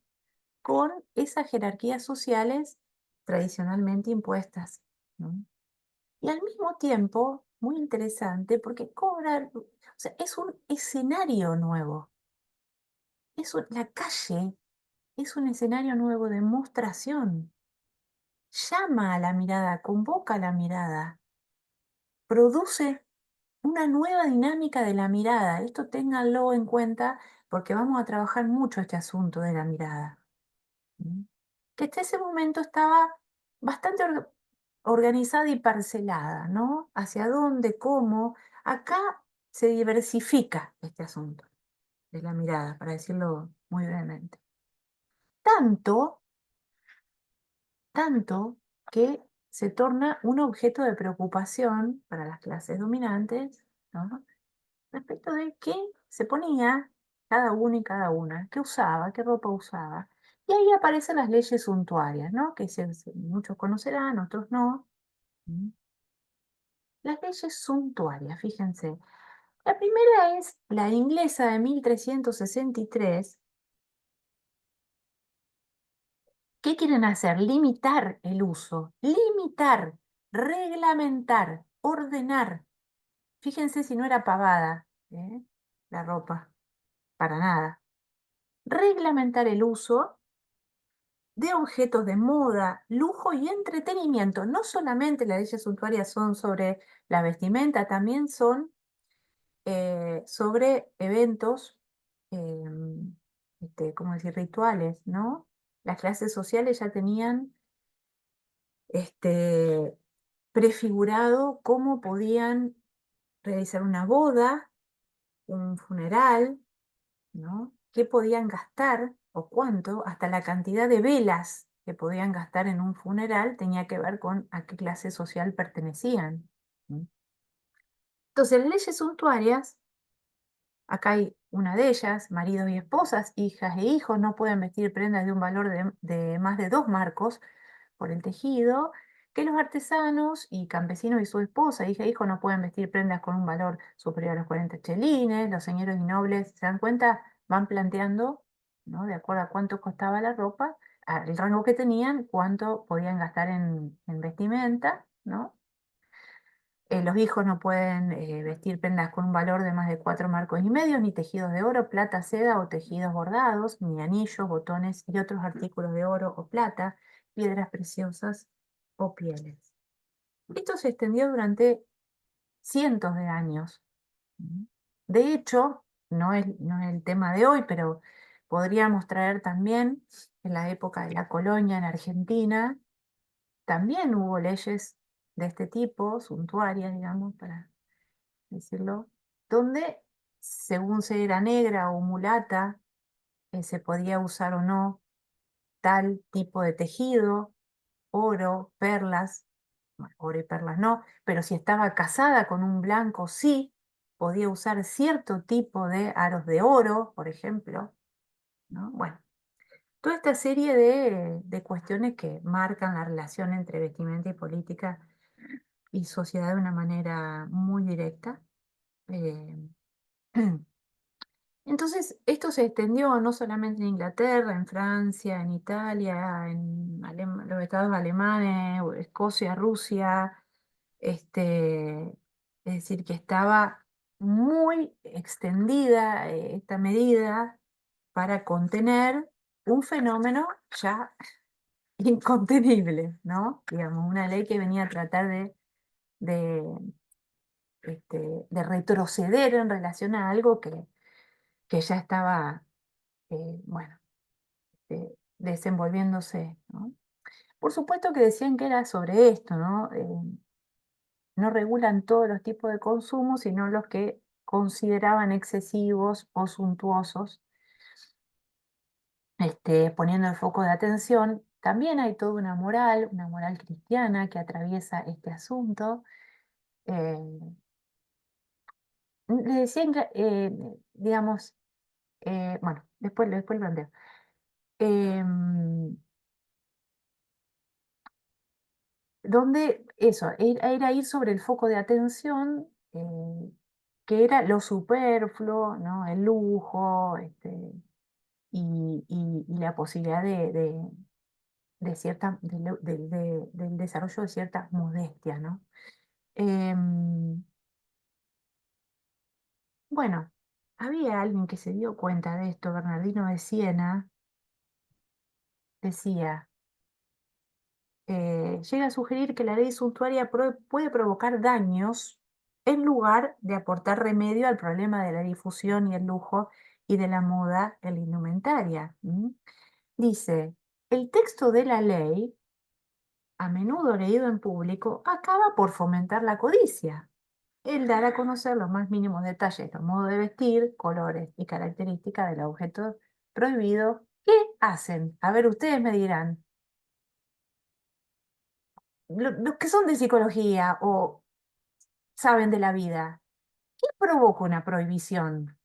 con esas jerarquías sociales tradicionalmente impuestas, ¿no? Y al mismo tiempo, muy interesante, porque o sea, es un escenario nuevo, la calle es un escenario nuevo de demostración. Llama a la mirada, convoca a la mirada, produce una nueva dinámica de la mirada. Esto ténganlo en cuenta porque vamos a trabajar mucho este asunto de la mirada. ¿Mm? Que hasta ese momento estaba bastante organizada y parcelada, ¿no? Hacia dónde, cómo. Acá se diversifica este asunto de la mirada, para decirlo muy brevemente. Tanto tanto que se torna un objeto de preocupación para las clases dominantes, ¿no? Respecto de qué se ponía cada uno y cada una, qué usaba, qué ropa usaba. Y ahí aparecen las leyes suntuarias, ¿no? Que muchos conocerán, otros no. ¿Mm? Las leyes suntuarias, fíjense. La primera es la inglesa de 1363. ¿Qué quieren hacer? Limitar el uso, limitar, reglamentar, ordenar. Fíjense si no era pagada, la ropa, para nada. Reglamentar el uso de objetos de moda, lujo y entretenimiento. No solamente las leyes suntuarias son sobre la vestimenta, también son sobre eventos, ¿cómo decir?, rituales, ¿no? Las clases sociales ya tenían este, prefigurado cómo podían realizar una boda, un funeral, ¿no? ¿Qué podían gastar o cuánto? Hasta la cantidad de velas que podían gastar en un funeral tenía que ver con a qué clase social pertenecían. ¿M? Entonces, las leyes suntuarias, acá hay una de ellas: maridos y esposas, hijas e hijos no pueden vestir prendas de un valor de más de 2 marcos por el tejido, que los artesanos y campesinos y su esposa, hija e hijo no pueden vestir prendas con un valor superior a los 40 chelines. Los señores y nobles, ¿se dan cuenta? Van planteando, ¿no? De acuerdo a cuánto costaba la ropa, el rango que tenían, cuánto podían gastar en vestimenta, ¿no? Los hijos no pueden vestir prendas con un valor de más de 4 marcos y medio, ni tejidos de oro, plata, seda o tejidos bordados, ni anillos, botones y otros artículos de oro o plata, piedras preciosas o pieles. Esto se extendió durante cientos de años. ¿M? De hecho, no es el tema de hoy, pero podríamos traer también en la época de la colonia en Argentina, también hubo leyes de este tipo, suntuarias, digamos, para decirlo, donde según se era negra o mulata, se podía usar o no tal tipo de tejido, oro, perlas, bueno, oro y perlas no, pero si estaba casada con un blanco, sí, podía usar cierto tipo de aros de oro, por ejemplo, ¿no? Bueno, toda esta serie de cuestiones que marcan la relación entre vestimenta y política y sociedad de una manera muy directa. eh, Entonces, esto se extendió no solamente en Inglaterra, en Francia, en Italia, en los estados alemanes, o Escocia, Rusia, es decir, que estaba muy extendida esta medida para contener un fenómeno ya incontenible, ¿no? Digamos, una ley que venía a tratar de, de retroceder en relación a algo que ya estaba, bueno, desenvolviéndose, ¿no? Por supuesto que decían que era sobre esto, ¿no? No regulan todos los tipos de consumo, sino los que consideraban excesivos o suntuosos, poniendo el foco de atención. También hay toda una moral cristiana que atraviesa este asunto. Eh, Le decían que, digamos, bueno, después lo planteo. Em, Donde eso, era ir sobre el foco de atención, que era lo superfluo, ¿no? El lujo, y la posibilidad de cierta, del desarrollo de cierta modestia, ¿no? Em, bueno, había alguien que se dio cuenta de esto, Bernardino de Siena, decía, llega a sugerir que la ley suntuaria puede provocar daños en lugar de aportar remedio al problema de la difusión y el lujo y de la moda en la indumentaria. Dice, el texto de la ley, a menudo leído en público, acaba por fomentar la codicia, el dar a conocer los más mínimos detalles, los modos de vestir, colores y características del objeto prohibido. ¿Qué hacen? A ver, ustedes me dirán, los que son de psicología o saben de la vida, ¿qué provoca una prohibición?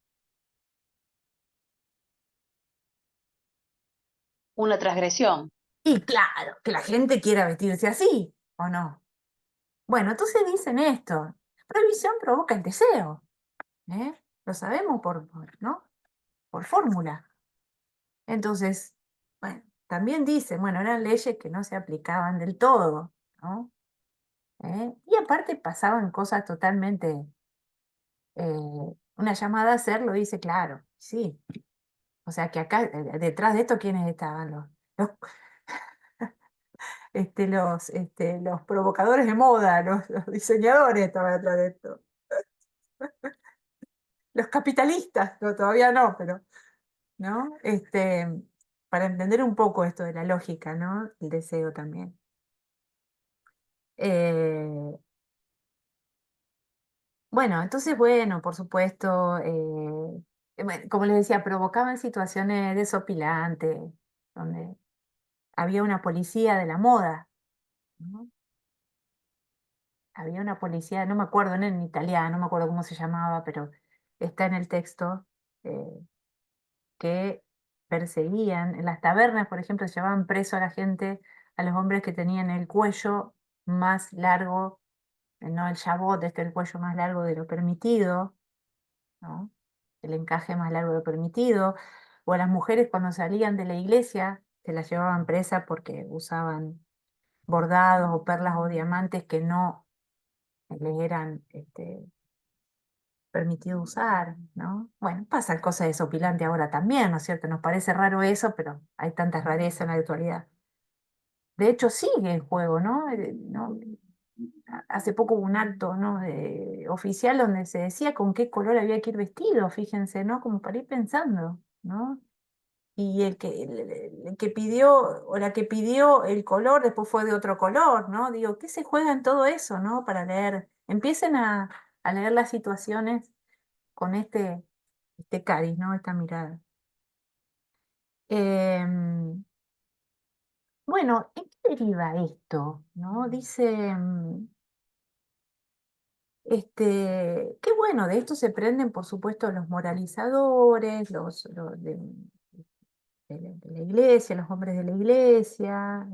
Una transgresión. Y claro, que la gente quiera vestirse así, ¿o no? Bueno, entonces dicen esto, prohibición provoca el deseo, ¿eh? Lo sabemos ¿no? Por fórmula. Entonces, bueno, también dicen, bueno, eran leyes que no se aplicaban del todo, ¿no? Y aparte pasaban cosas totalmente, una llamada a hacer lo dice claro, sí. O sea que acá, detrás de esto, ¿quiénes estaban? Los los provocadores de moda, los diseñadores estaban atrás de esto. Los capitalistas, no, todavía no, pero, ¿no? Para entender un poco esto de la lógica, ¿no? El deseo también. Eh, bueno, entonces, bueno, por supuesto, bueno, como les decía, provocaban situaciones desopilantes, donde había una policía de la moda, ¿no? Había una policía, no me acuerdo, no en italiano, no me acuerdo cómo se llamaba, pero está en el texto, eh, que perseguían. En las tabernas, por ejemplo, llevaban preso a la gente, a los hombres que tenían el cuello más largo, no el jabot, el cuello más largo de lo permitido, ¿no? El encaje más largo de lo permitido. O a las mujeres cuando salían de la iglesia, se las llevaban presa porque usaban bordados o perlas o diamantes que no les eran permitido usar, ¿no? Bueno, pasan cosas desopilantes ahora también, ¿no es cierto? Nos parece raro eso, pero hay tantas rarezas en la actualidad. De hecho, sigue el juego, ¿no? Hace poco hubo un acto, ¿no? Oficial donde se decía con qué color había que ir vestido, fíjense, ¿no? Como para ir pensando, ¿no? Y el que pidió o la que pidió el color después fue de otro color, ¿no? Digo, ¿qué se juega en todo eso, ¿no? Para leer. Empiecen a leer las situaciones con este cariz, ¿no? Esta mirada. Em, bueno, ¿en qué deriva esto? ¿No? Dice, qué bueno, de esto se prenden, por supuesto, los moralizadores, los de la iglesia, los hombres de la iglesia,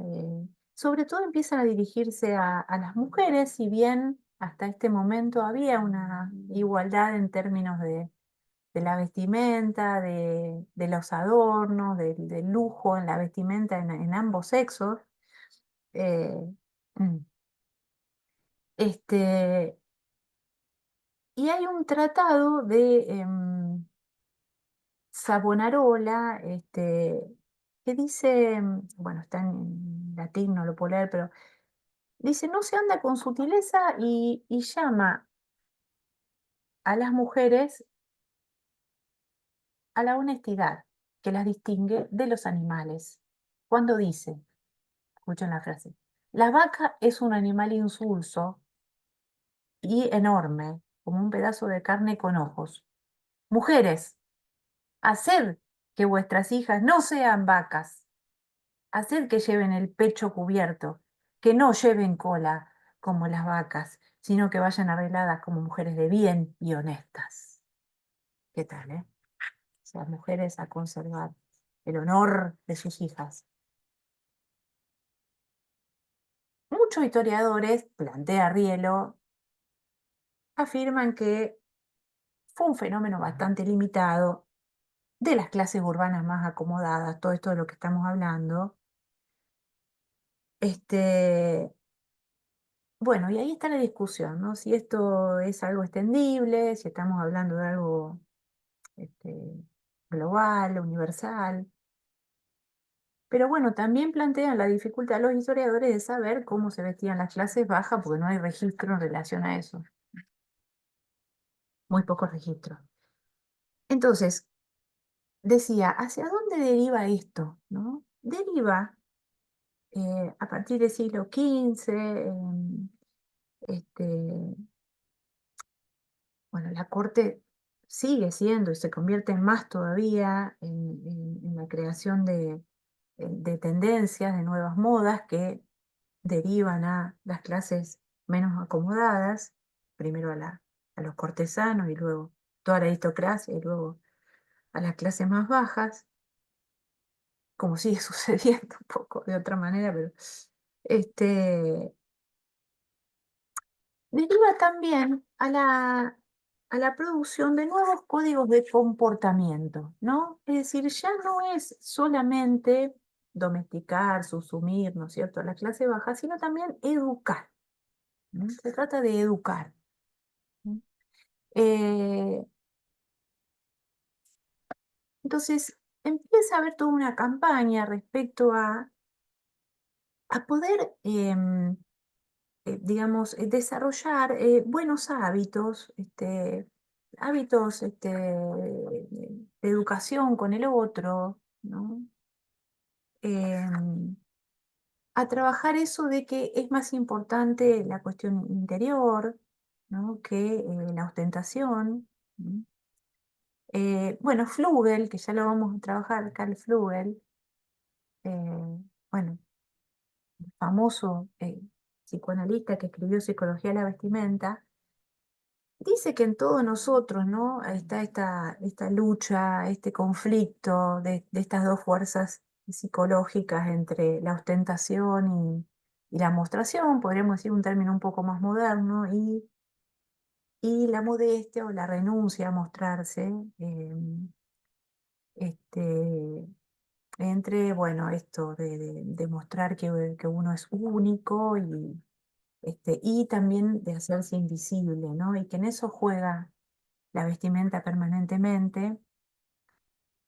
sobre todo empiezan a dirigirse a las mujeres, si bien hasta este momento había una igualdad en términos de la vestimenta, de los adornos, del lujo en la vestimenta en ambos sexos. eh, mm, este, y hay un tratado de Savonarola, que dice, bueno, está en latín, no lo puedo leer, pero dice, no se anda con sutileza y llama a las mujeres a la honestidad que las distingue de los animales. Cuando dice, escuchen la frase, la vaca es un animal insulso y enorme, como un pedazo de carne con ojos. Mujeres, haced que vuestras hijas no sean vacas, haced que lleven el pecho cubierto, que no lleven cola como las vacas, sino que vayan arregladas como mujeres de bien y honestas. ¿Qué tal, eh? O sea, mujeres a conservar el honor de sus hijas. Muchos historiadores, plantea Rielo, afirman que fue un fenómeno bastante limitado de las clases urbanas más acomodadas, todo esto de lo que estamos hablando. Este, bueno, y ahí está la discusión, ¿no? Si esto es algo extendible, si estamos hablando de algo este, global, universal. Pero bueno, también plantean la dificultad a los historiadores de saber cómo se vestían las clases bajas, porque no hay registro en relación a eso, muy pocos registros. Entonces, decía, ¿hacia dónde deriva esto? ¿No? Deriva a partir del siglo XV, este, bueno, la corte sigue siendo y se convierte más todavía en la creación de tendencias, de nuevas modas que derivan a las clases menos acomodadas, primero a los cortesanos y luego toda la aristocracia y luego a las clases más bajas, como sigue sucediendo un poco de otra manera, pero este, deriva también a la producción de nuevos códigos de comportamiento, ¿no? Es decir, ya no es solamente domesticar, susumir, ¿no es cierto?, a la clase baja, sino también educar, ¿no? Se trata de educar. ¿No? Eh, entonces, empieza a haber toda una campaña respecto a poder, digamos, desarrollar buenos hábitos, hábitos de educación con el otro, ¿no? Em, a trabajar eso de que es más importante la cuestión interior, ¿no? Que la ostentación. ¿No? Bueno, Flugel, que ya lo vamos a trabajar, Carl Flugel, bueno, famoso psicoanalista que escribió Psicología de la Vestimenta, dice que en todos nosotros, ¿no? Está esta lucha, este conflicto de estas dos fuerzas psicológicas entre la ostentación y la mostración, podríamos decir un término un poco más moderno, y la modestia o la renuncia a mostrarse, este, entre, bueno, esto de mostrar que uno es único y también de hacerse invisible, ¿no? Y que en eso juega la vestimenta permanentemente.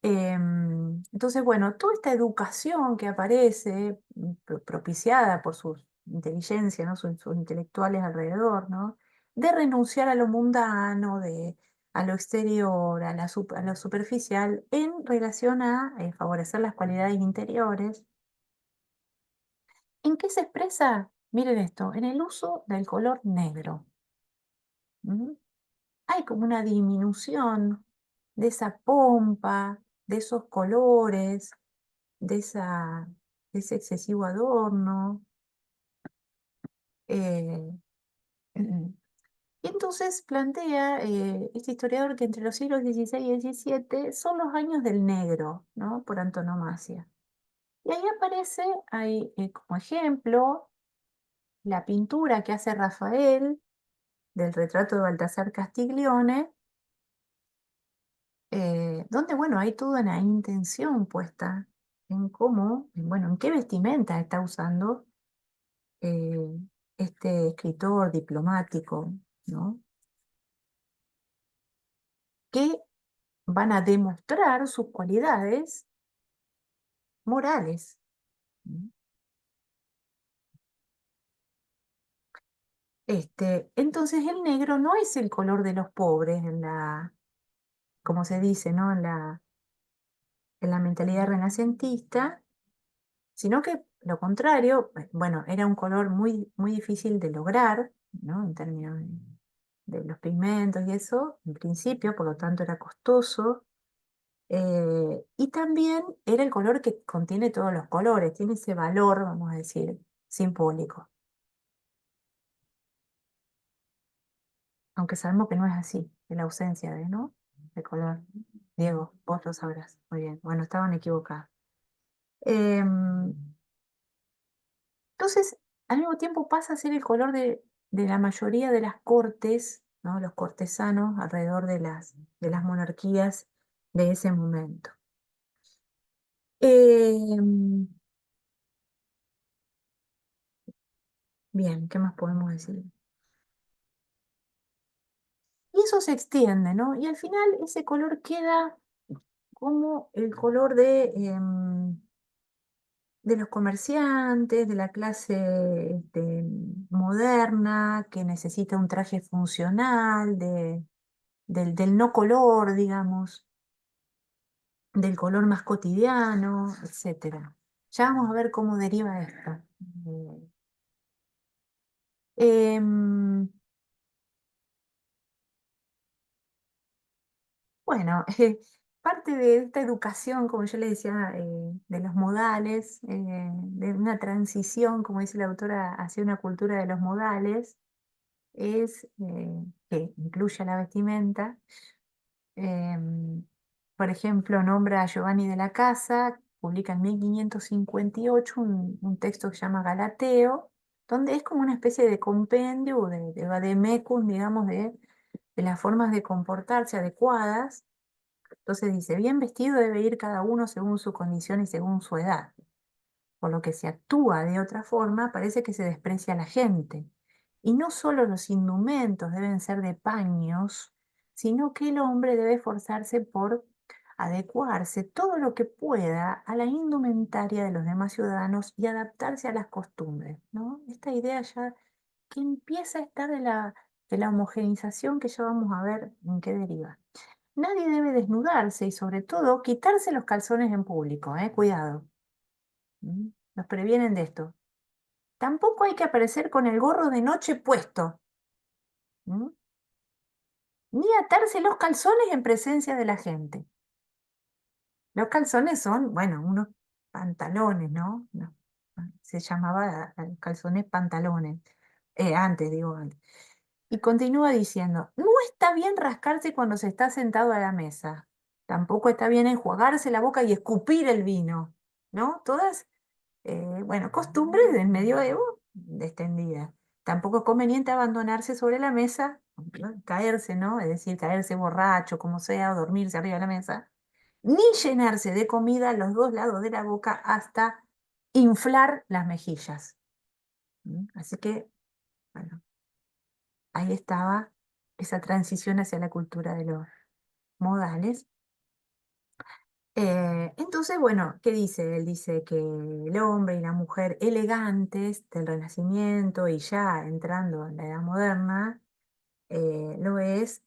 Entonces, bueno, toda esta educación que aparece, propiciada por sus inteligencia, ¿no? Sus intelectuales alrededor, ¿no? De renunciar a lo mundano, a lo exterior, a lo superficial, en relación a favorecer las cualidades interiores. ¿En qué se expresa? Miren esto, en el uso del color negro. ¿M? Hay como una disminución de esa pompa, de esos colores, de, esa, de ese excesivo adorno. eh, y entonces plantea este historiador que entre los siglos XVI y XVII son los años del negro, ¿no? Por antonomasia. Y ahí aparece, hay, como ejemplo, la pintura que hace Rafael del retrato de Baltasar Castiglione, donde, bueno, hay toda una intención puesta en cómo, bueno, en qué vestimenta está usando eh, este escritor diplomático, ¿no? Que van a demostrar sus cualidades morales. ¿No? Entonces el negro no es el color de los pobres como se dice, ¿no? En la mentalidad renacentista, sino que lo contrario, bueno, era un color muy, muy difícil de lograr, ¿no? En términos de los pigmentos y eso, en principio, por lo tanto era costoso. Y también era el color que contiene todos los colores, tiene ese valor, vamos a decir, simbólico. Aunque sabemos que no es así, de la ausencia de, ¿no? De color. Diego, vos lo sabrás. Muy bien. Bueno, estaban equivocados. Em, entonces, al mismo tiempo pasa a ser el color de la mayoría de las cortes, ¿no? Los cortesanos alrededor de las monarquías de ese momento. Em, Bien, ¿qué más podemos decir? Y eso se extiende, ¿no? Y al final ese color queda como el color de los comerciantes, de la clase moderna, que necesita un traje funcional, del no color, digamos, del color más cotidiano, etcétera. Ya vamos a ver cómo deriva esto. Em, bueno, parte de esta educación, como yo le decía, de los modales, de una transición, como dice la autora, hacia una cultura de los modales, es que incluye la vestimenta. Em, por ejemplo, nombra a Giovanni de la Casa, publica en 1558 un texto que se llama Galateo, donde es como una especie de compendio, de vademecum, digamos, de las formas de comportarse adecuadas. Entonces dice, bien vestido debe ir cada uno según su condición y según su edad. Por lo que se actúa de otra forma, parece que se desprecia a la gente. Y no solo los indumentos deben ser de paños, sino que el hombre debe esforzarse por adecuarse todo lo que pueda a la indumentaria de los demás ciudadanos y adaptarse a las costumbres, ¿no? Esta idea ya que empieza a estar de la homogeneización que ya vamos a ver en qué deriva. Nadie debe desnudarse y sobre todo quitarse los calzones en público, cuidado. Nos previenen de esto. Tampoco hay que aparecer con el gorro de noche puesto, ¿m? Ni atarse los calzones en presencia de la gente. Los calzones son, bueno, unos pantalones, ¿no? Se llamaba calzones pantalones, antes, digo antes. Y continúa diciendo, no está bien rascarse cuando se está sentado a la mesa. Tampoco está bien enjuagarse la boca y escupir el vino, ¿no? Todas, bueno, costumbres del medioevo extendidas. Tampoco es conveniente abandonarse sobre la mesa, ¿no? Caerse, ¿no? Es decir, caerse borracho, como sea, o dormirse arriba de la mesa. Ni llenarse de comida a los dos lados de la boca hasta inflar las mejillas. Así que, bueno, ahí estaba esa transición hacia la cultura de los modales. Entonces, bueno, ¿qué dice? Él dice que el hombre y la mujer elegantes del Renacimiento y ya entrando en la Edad Moderna, lo es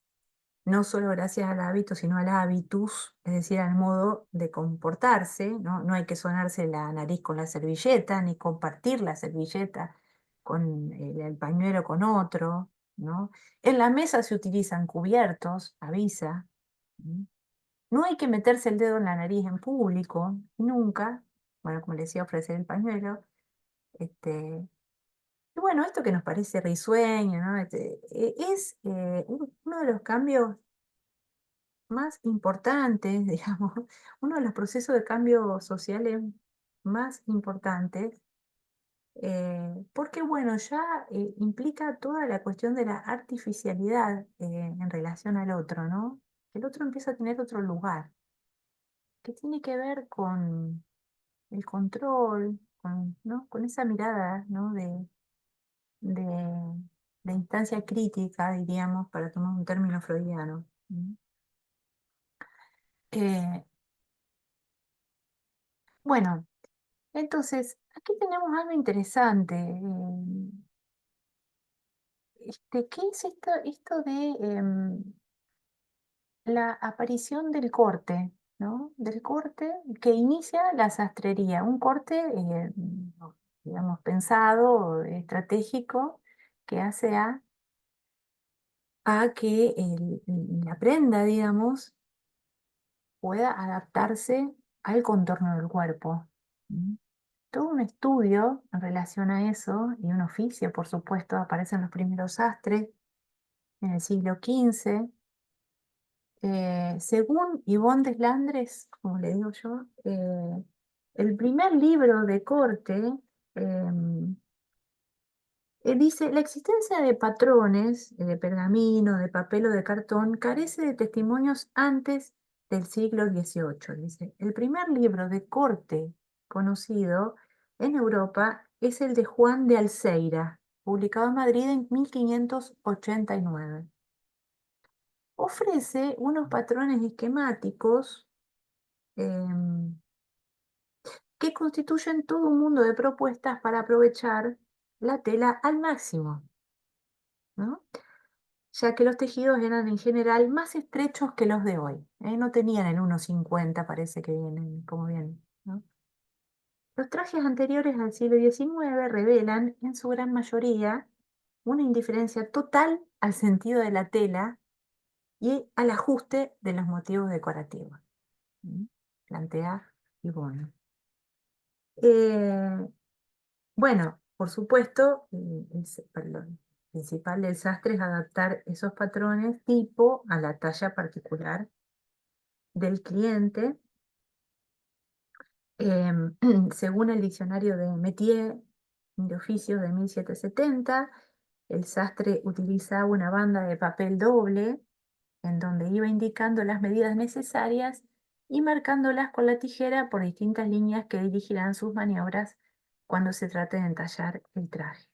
no solo gracias al hábito, sino al habitus, es decir, al modo de comportarse, ¿no? No hay que sonarse la nariz con la servilleta, ni compartir la servilleta con el pañuelo con otro, ¿no? En la mesa se utilizan cubiertos, avisa. ¿M? No hay que meterse el dedo en la nariz en público, nunca. Bueno, como le decía, ofrecer el pañuelo. Este, y bueno, esto que nos parece risueño, ¿no? Es uno de los cambios más importantes, digamos, uno de los procesos de cambio sociales más importantes, porque bueno, ya implica toda la cuestión de la artificialidad en relación al otro, ¿no? El otro empieza a tener otro lugar, que tiene que ver con el control, con, ¿no? Con esa mirada, ¿no? De, de instancia crítica, diríamos, para tomar un término freudiano. Eh, bueno, entonces, aquí tenemos algo interesante. ¿Qué es esto de la aparición del corte, ¿no? Del corte que inicia la sastrería, un corte, digamos, pensado, estratégico, que hace a que la prenda, digamos, pueda adaptarse al contorno del cuerpo. ¿M? Todo un estudio en relación a eso y un oficio, por supuesto, aparecen los primeros sastres en el siglo XV. Según Yvonne Deslandres, como le digo yo, el primer libro de corte dice, la existencia de patrones de pergamino, de papel o de cartón carece de testimonios antes del siglo XVIII. Dice, el primer libro de corte conocido en Europa es el de Juan de Alceira, publicado en Madrid en 1589. Ofrece unos patrones esquemáticos em, que constituyen todo un mundo de propuestas para aprovechar la tela al máximo, ¿no? Ya que los tejidos eran en general más estrechos que los de hoy. No tenían el 1,50, parece que vienen, como vienen, ¿no? Los trajes anteriores al siglo XIX revelan, en su gran mayoría, una indiferencia total al sentido de la tela y al ajuste de los motivos decorativos. ¿M? Plantea Yvonne. Eh, bueno, por supuesto, perdón, principal del sastre es adaptar esos patrones tipo a la talla particular del cliente. Em, Según el diccionario de Métier de oficios de 1770, el sastre utilizaba una banda de papel doble en donde iba indicando las medidas necesarias y marcándolas con la tijera por distintas líneas que dirigirán sus maniobras cuando se trate de entallar el traje.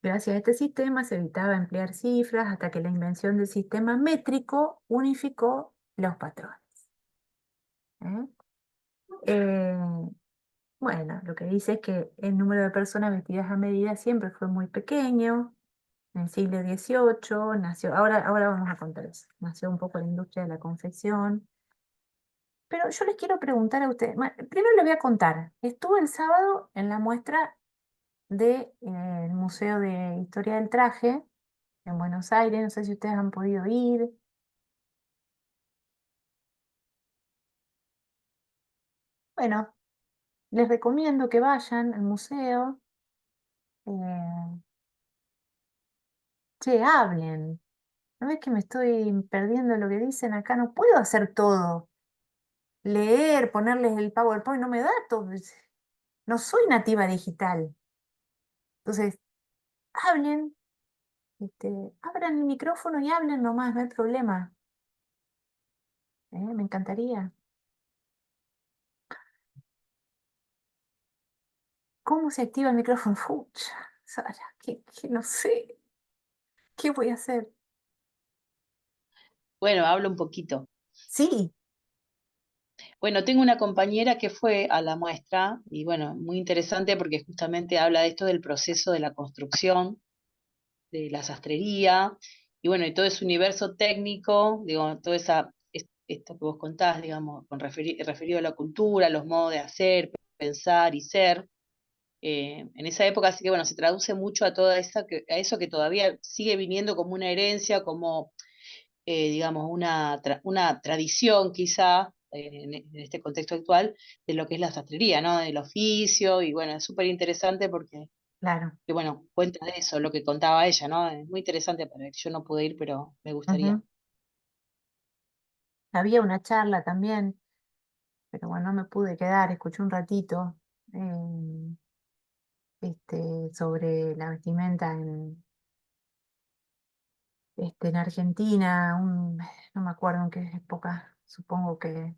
Gracias a este sistema se evitaba emplear cifras hasta que la invención del sistema métrico unificó los patrones. ¿eh? Eh, bueno, lo que dice es que el número de personas vestidas a medida siempre fue muy pequeño. En el siglo XVIII nació, ahora vamos a contar eso, nació un poco la industria de la confección. Pero yo les quiero preguntar a ustedes, primero les voy a contar, estuve el sábado en la muestra del Museo de Historia del Traje en Buenos Aires, no sé si ustedes han podido ir. Bueno, les recomiendo que vayan al museo, eh, che, hablen. ¿No ves que me estoy perdiendo lo que dicen acá? No puedo hacer todo. Leer, ponerles el PowerPoint, no me da todo. No soy nativa digital. Entonces, hablen, abran el micrófono y hablen nomás, no hay problema. Me encantaría. ¿Cómo se activa el micrófono? Fucha, Sara, que no sé. ¿Qué voy a hacer? Bueno, hablo un poquito. Sí, Bueno, tengo una compañera que fue a la muestra y bueno, muy interesante porque justamente habla de esto del proceso de la construcción, de la sastrería y bueno, y todo ese universo técnico, digo, toda esto que vos contás, digamos, referido a la cultura, los modos de hacer, pensar y ser. En esa época, así que bueno, se traduce mucho a a eso que todavía sigue viniendo como una herencia, como digamos, una tradición quizá en este contexto actual de lo que es la sastrería, ¿no? Del oficio, y bueno, es súper interesante porque, claro. que, bueno, cuenta de eso, lo que contaba ella, ¿no? Es muy interesante para ver. Yo no pude ir, pero me gustaría. Ujú. Había una charla también, pero bueno, no me pude quedar, escuché un ratito sobre la vestimenta en Argentina, no me acuerdo en qué época, supongo que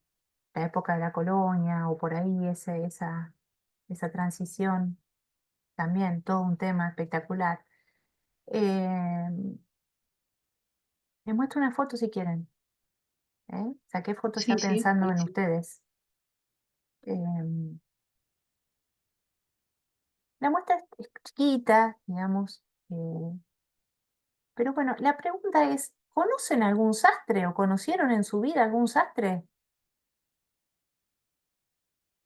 la época de la colonia o por ahí, esa transición, también todo un tema espectacular. Eh, Les muestro una foto si quieren, ¿eh? Saqué fotos ya Sí, sí, pensando en buenísimo. ustedes. Em, la muestra es chiquita, digamos, pero bueno, la pregunta es, ¿conocen algún sastre o conocieron en su vida algún sastre?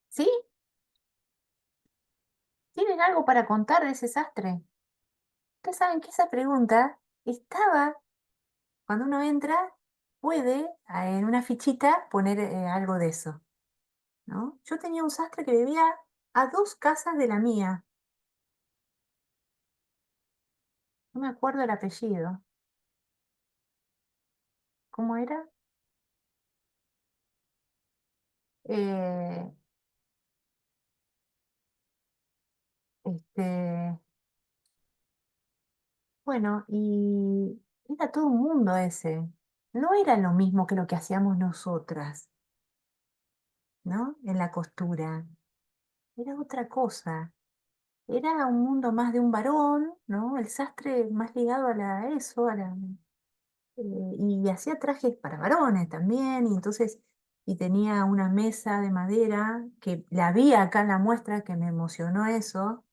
¿Sí? ¿Tienen algo para contar de ese sastre? Ustedes saben que esa pregunta estaba, cuando uno entra, puede en una fichita poner algo de eso, ¿no? Yo tenía un sastre que vivía a 2 casas de la mía, no me acuerdo el apellido. ¿Cómo era? Eh, este, bueno, y era todo un mundo ese. No era lo mismo que lo que hacíamos nosotras, ¿no? En la costura. Era otra cosa. Era un mundo más de un varón, ¿no? El sastre más ligado a eso, y hacía trajes para varones también, y entonces, y tenía una mesa de madera que la vi acá en la muestra que me emocionó eso,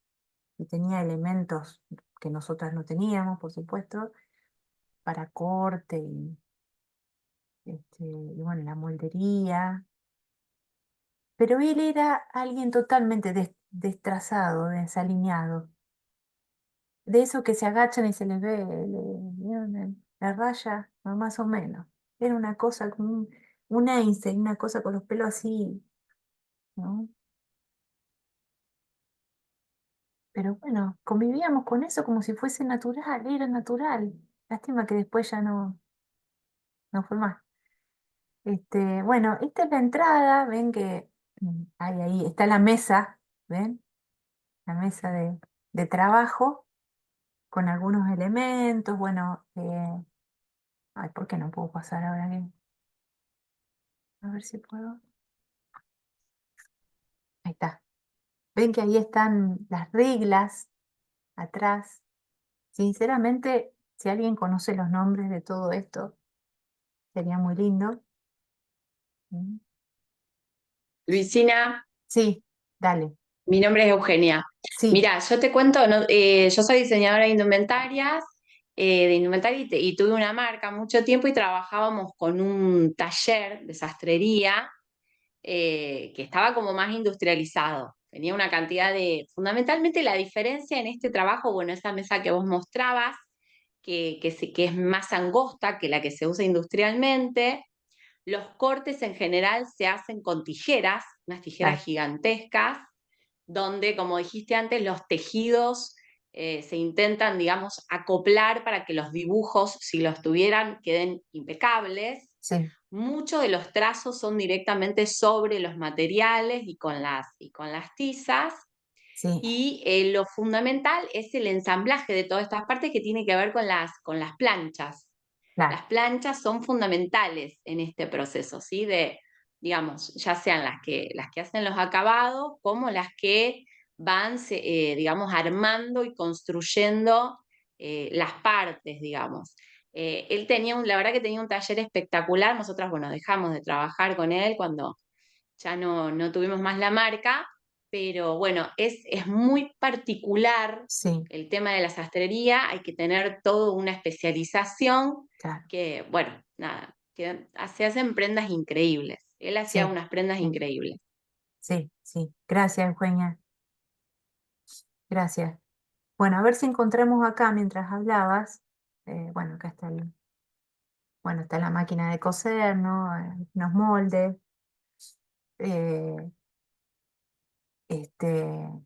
y tenía elementos que nosotras no teníamos, por supuesto, para corte y bueno, la moldería. Pero él era alguien totalmente destrazado, desalineado. De esos que se agachan y se les ve la raya, más o menos. Era una cosa, como un Einstein, una cosa con los pelos así, ¿no? Pero bueno, convivíamos con eso como si fuese natural, era natural. Lástima que después ya no fue más. Bueno, esta es la entrada, ven que hay ahí, está la mesa, ¿ven? La mesa de trabajo con algunos elementos, bueno, ay, ¿por qué no puedo pasar ahora bien? A ver si puedo. Ahí está. Ven que ahí están las reglas atrás. Sinceramente, si alguien conoce los nombres de todo esto, sería muy lindo. ¿Mm? Luisina, Sí, dale. mi nombre es Eugenia. Sí, Mira, yo te cuento, yo soy diseñadora de indumentaria y tuve una marca mucho tiempo y trabajábamos con un taller de sastrería que estaba como más industrializado. Tenía una cantidad fundamentalmente la diferencia en este trabajo, bueno, esa mesa que vos mostrabas, que es más angosta que la que se usa industrialmente. Los cortes en general se hacen con tijeras, unas tijeras claro, gigantescas, donde, como dijiste antes, los tejidos se intentan, digamos, acoplar para que los dibujos, si los tuvieran, queden impecables. sí, Muchos de los trazos son directamente sobre los materiales y con las tizas. sí, Y lo fundamental es el ensamblaje de todas estas partes que tiene que ver con las planchas. claro, Las planchas son fundamentales en este proceso, ¿sí? Digamos, ya sean las que hacen los acabados, como las que van, digamos, armando y construyendo las partes, digamos. Él la verdad que tenía un taller espectacular. Nosotras, bueno, dejamos de trabajar con él cuando ya no tuvimos más la marca, pero bueno, es muy particular sí, el tema de la sastrería. Hay que tener toda una especialización claro, que, bueno, nada, que se hacen prendas increíbles. Él hacía sí, unas prendas sí, increíbles. sí, sí. Gracias, Eugenia. Gracias. Bueno, a ver si encontramos acá mientras hablabas. Bueno, acá está bueno, está la máquina de coser, ¿no? Los moldes. eh,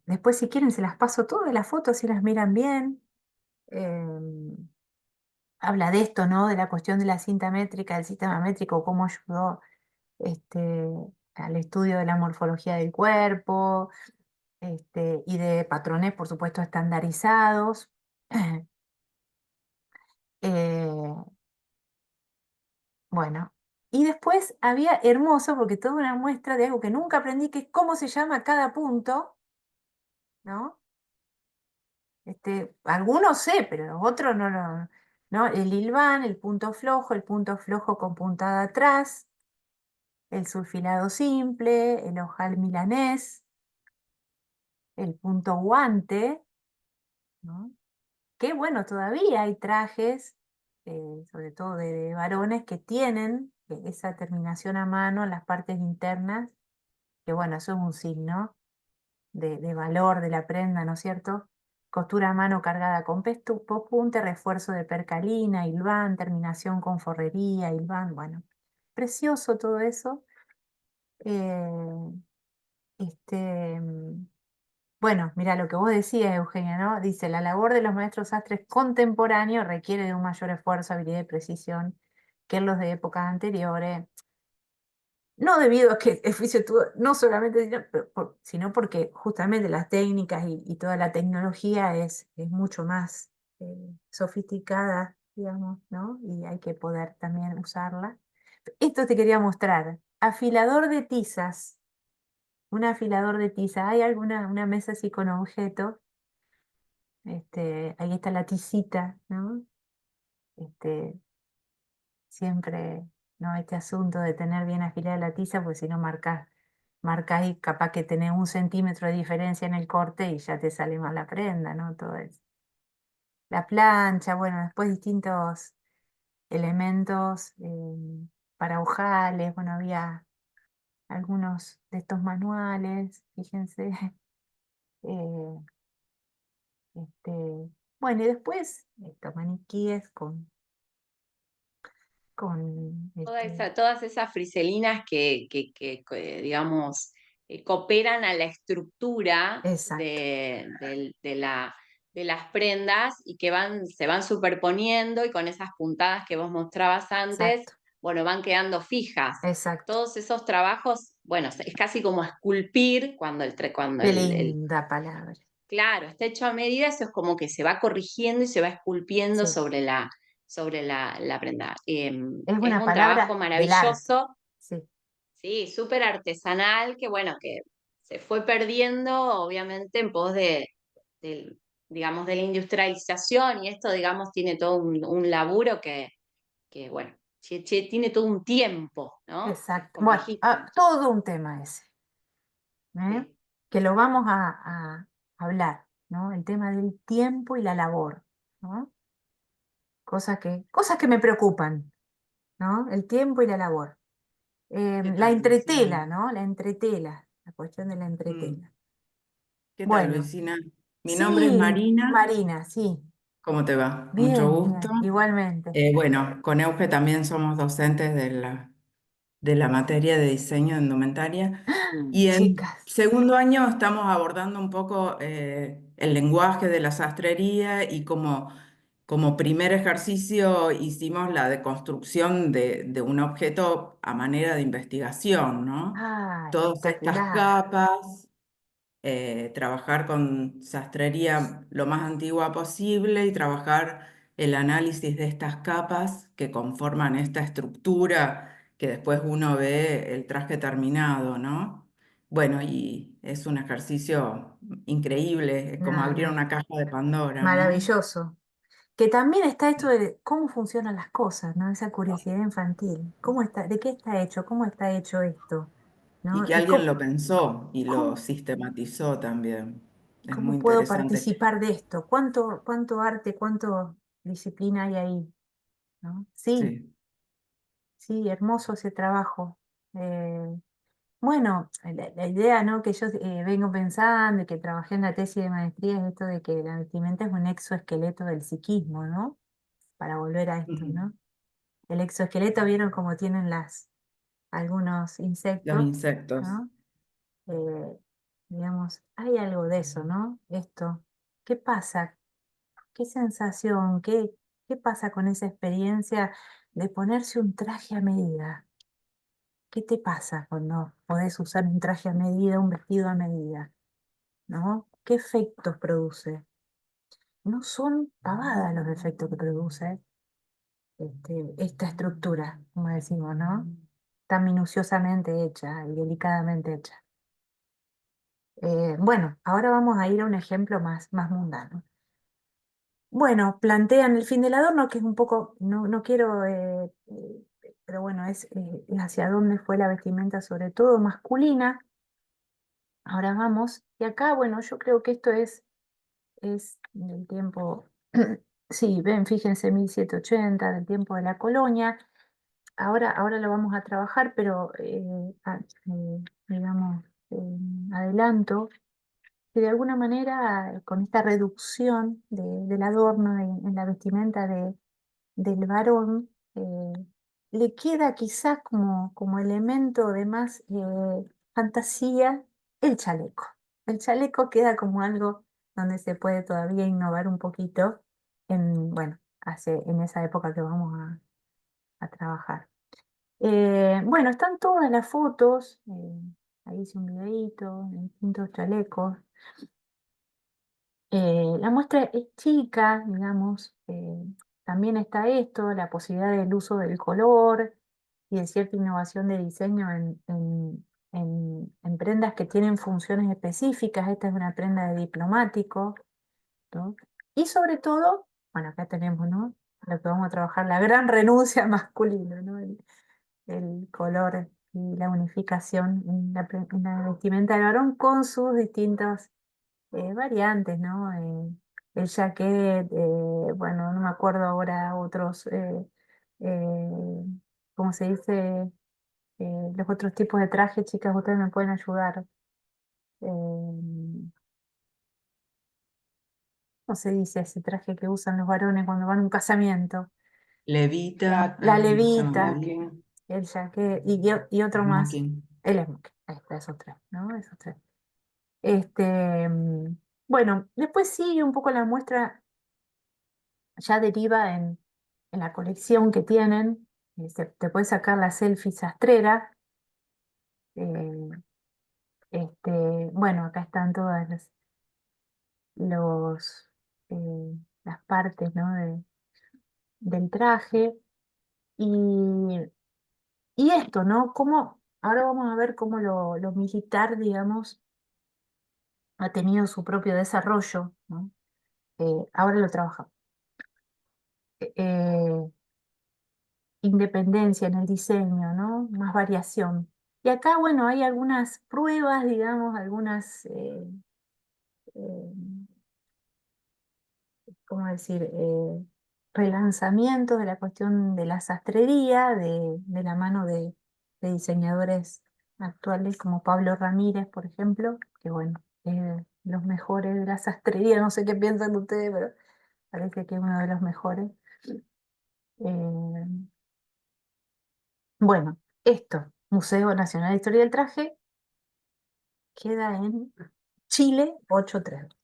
después, si quieren, se las paso todas las fotos si las miran bien. Em, Habla de esto, ¿no? De la cuestión de la cinta métrica, del sistema métrico, cómo ayudó este, al estudio de la morfología del cuerpo, y de patrones, por supuesto, estandarizados. Eh, bueno, y después había hermoso, porque toda una muestra de algo que nunca aprendí, que es cómo se llama cada punto, ¿no? Algunos sé, pero los otros ¿no? El hilván, el punto flojo con puntada atrás, el sulfilado simple, el ojal milanés, el punto guante, ¿no? Que bueno, todavía hay trajes, sobre todo de varones, que tienen esa terminación a mano en las partes internas, que bueno, eso es un signo de valor de la prenda, ¿no es cierto? Costura a mano cargada con punte, refuerzo de percalina, hilván, terminación con forrería, hilván, bueno, precioso todo eso. Eh, este, mm, bueno, mira lo que vos decías, Eugenia, ¿no? Dice, la labor de los maestros sastres contemporáneos requiere de un mayor esfuerzo, habilidad y precisión que en los de épocas anteriores. No debido a que el oficio tuvo, no solamente, sino porque justamente las técnicas y toda la tecnología es mucho más sofisticada, digamos, ¿no? Y hay que poder también usarla. Esto te quería mostrar. Afilador de tizas. Un afilador de tiza. ¿Hay alguna una mesa así con objeto? Ahí está la tisita, ¿no? Este, siempre, ¿no? Este asunto de tener bien afilada la tiza, porque si no marcas y capaz que tenés 1 centímetro de diferencia en el corte y ya te sale mal la prenda, ¿no? Todo eso. La plancha, bueno, después distintos elementos para ojales, bueno, había algunos de estos manuales, fíjense. eh, bueno, y después estos maniquíes con Todas esas friselinas digamos, cooperan a la estructura exacto, de las prendas y que se van superponiendo y con esas puntadas que vos mostrabas antes, exacto, bueno, van quedando fijas. exacto. Todos esos trabajos, bueno, es casi como esculpir cuando Qué linda palabra. claro, está hecho a medida. Eso es como que se va corrigiendo y se va esculpiendo Sí, sobre la prenda. es Es una un trabajo palabra del arte. maravilloso, Sí, sí, súper artesanal, que bueno, que se fue perdiendo, obviamente, en pos del, digamos, de la industrialización. Y esto, digamos, tiene todo un laburo que bueno, tiene todo un tiempo, ¿no? exacto. Como Bueno, dijiste. todo un tema ese. ¿eh? Sí. Que lo vamos a hablar, ¿no? El tema del tiempo y la labor, ¿no? Cosas que me preocupan, ¿no? El tiempo y la labor. ¿Qué La tal, entretela, Luisina? ¿no? La entretela, la cuestión de la Mm, entretela. ¿Qué tal, Bueno, Luisina? Mi nombre es sí, Marina. Marina, sí, ¿Cómo te va? Mucho bien, gusto. bien, igualmente. Bueno, con Euge también somos docentes de la materia de diseño de indumentaria y en Chicas, segundo año estamos abordando un poco el lenguaje de la sastrería y como primer ejercicio hicimos la deconstrucción de un objeto a manera de investigación, ¿no? Todas estas espectacular. capas, trabajar con sastrería lo más antigua posible y trabajar el análisis de estas capas que conforman esta estructura que después uno ve el traje terminado, ¿no? Bueno, y es un ejercicio increíble, es como No, abrir no, una caja de Pandora, ¿no? maravilloso. Que también está esto de cómo funcionan las cosas, ¿no? Esa curiosidad infantil. ¿Cómo está, de qué está hecho? ¿Cómo está hecho esto? Y ¿No? que ¿Y alguien cómo, lo pensó y lo cómo, sistematizó también. Es muy cómo puedo interesante. participar de esto? ¿Cuánto arte, cuánto disciplina hay ahí? ¿No? Sí, Sí. sí, hermoso ese trabajo. Eh, bueno, la idea, ¿no? Que yo vengo pensando y que trabajé en la tesis de maestría es esto de que la vestimenta es un exoesqueleto del psiquismo, ¿no? Para volver a esto, Ujú. ¿no? El exoesqueleto, vieron cómo tienen algunos Los insectos, insectos. ¿no? Eh, digamos, hay algo de eso, ¿no? Esto, ¿qué pasa? ¿Qué sensación? ¿Qué pasa con esa experiencia de ponerse un traje a medida? ¿Qué te pasa cuando podés usar un traje a medida, un vestido a medida? ¿No? ¿Qué efectos produce? No son pavadas los efectos que produce esta estructura, como decimos, ¿no? Tan minuciosamente hecha y delicadamente hecha. Bueno, ahora vamos a ir a un ejemplo más mundano. Bueno, plantean el fin del adorno, que es un poco, no quiero, pero bueno, es hacia dónde fue la vestimenta, sobre todo masculina. Ahora vamos, y acá, bueno, yo creo que esto es del tiempo, sí, ven, fíjense, 1780, del tiempo de la colonia. Ahora lo vamos a trabajar, pero digamos, adelanto que de alguna manera con esta reducción del adorno en la vestimenta del varón, le queda quizás como elemento de más fantasía el chaleco. El chaleco queda como algo donde se puede todavía innovar un poquito bueno, en esa época que vamos a trabajar. Bueno, están todas las fotos, ahí hice un videíto de distintos chalecos. La muestra es chica, digamos, también está esto, la posibilidad del uso del color y de cierta innovación de diseño en prendas que tienen funciones específicas. Esta es una prenda de diplomático, ¿no? Y sobre todo, bueno, acá tenemos, ¿no? Lo que vamos a trabajar, la gran renuncia masculina, ¿no? El color y la unificación en la vestimenta del varón con sus distintos variantes, ¿no? El jacket, bueno, no me acuerdo ahora otros, eh, ¿cómo se dice? Los otros tipos de trajes, chicas, ustedes me pueden ayudar. ¿Cómo se dice ese traje que usan los varones cuando van a un casamiento? Levita, La hay uno que se llama levita, smoking, el jacket y otro más, smoking. el smoking. Ahí está, esos tres, ¿no? Esos tres. Bueno, después sigue un poco la muestra ya deriva en la colección que tienen. Te puedes sacar la selfie sastrera. eh, bueno, acá están todas los, las partes, ¿no? Del traje. Y, y esto, ¿no? Ahora vamos a ver cómo lo militar, digamos, ha tenido su propio desarrollo, ¿no? Ahora lo trabajamos. Independencia en el diseño, ¿no? Más variación. Y acá, bueno, hay algunas pruebas, digamos, algunas, ¿cómo decir? Relanzamientos de la cuestión de la sastrería, de la mano de diseñadores actuales como Pablo Ramírez, por ejemplo, que bueno, es de los mejores de la sastrería, no sé qué piensan ustedes, pero parece que es uno de los mejores. Eh, bueno, esto, Museo Nacional de Historia del Traje, queda en Chile 832.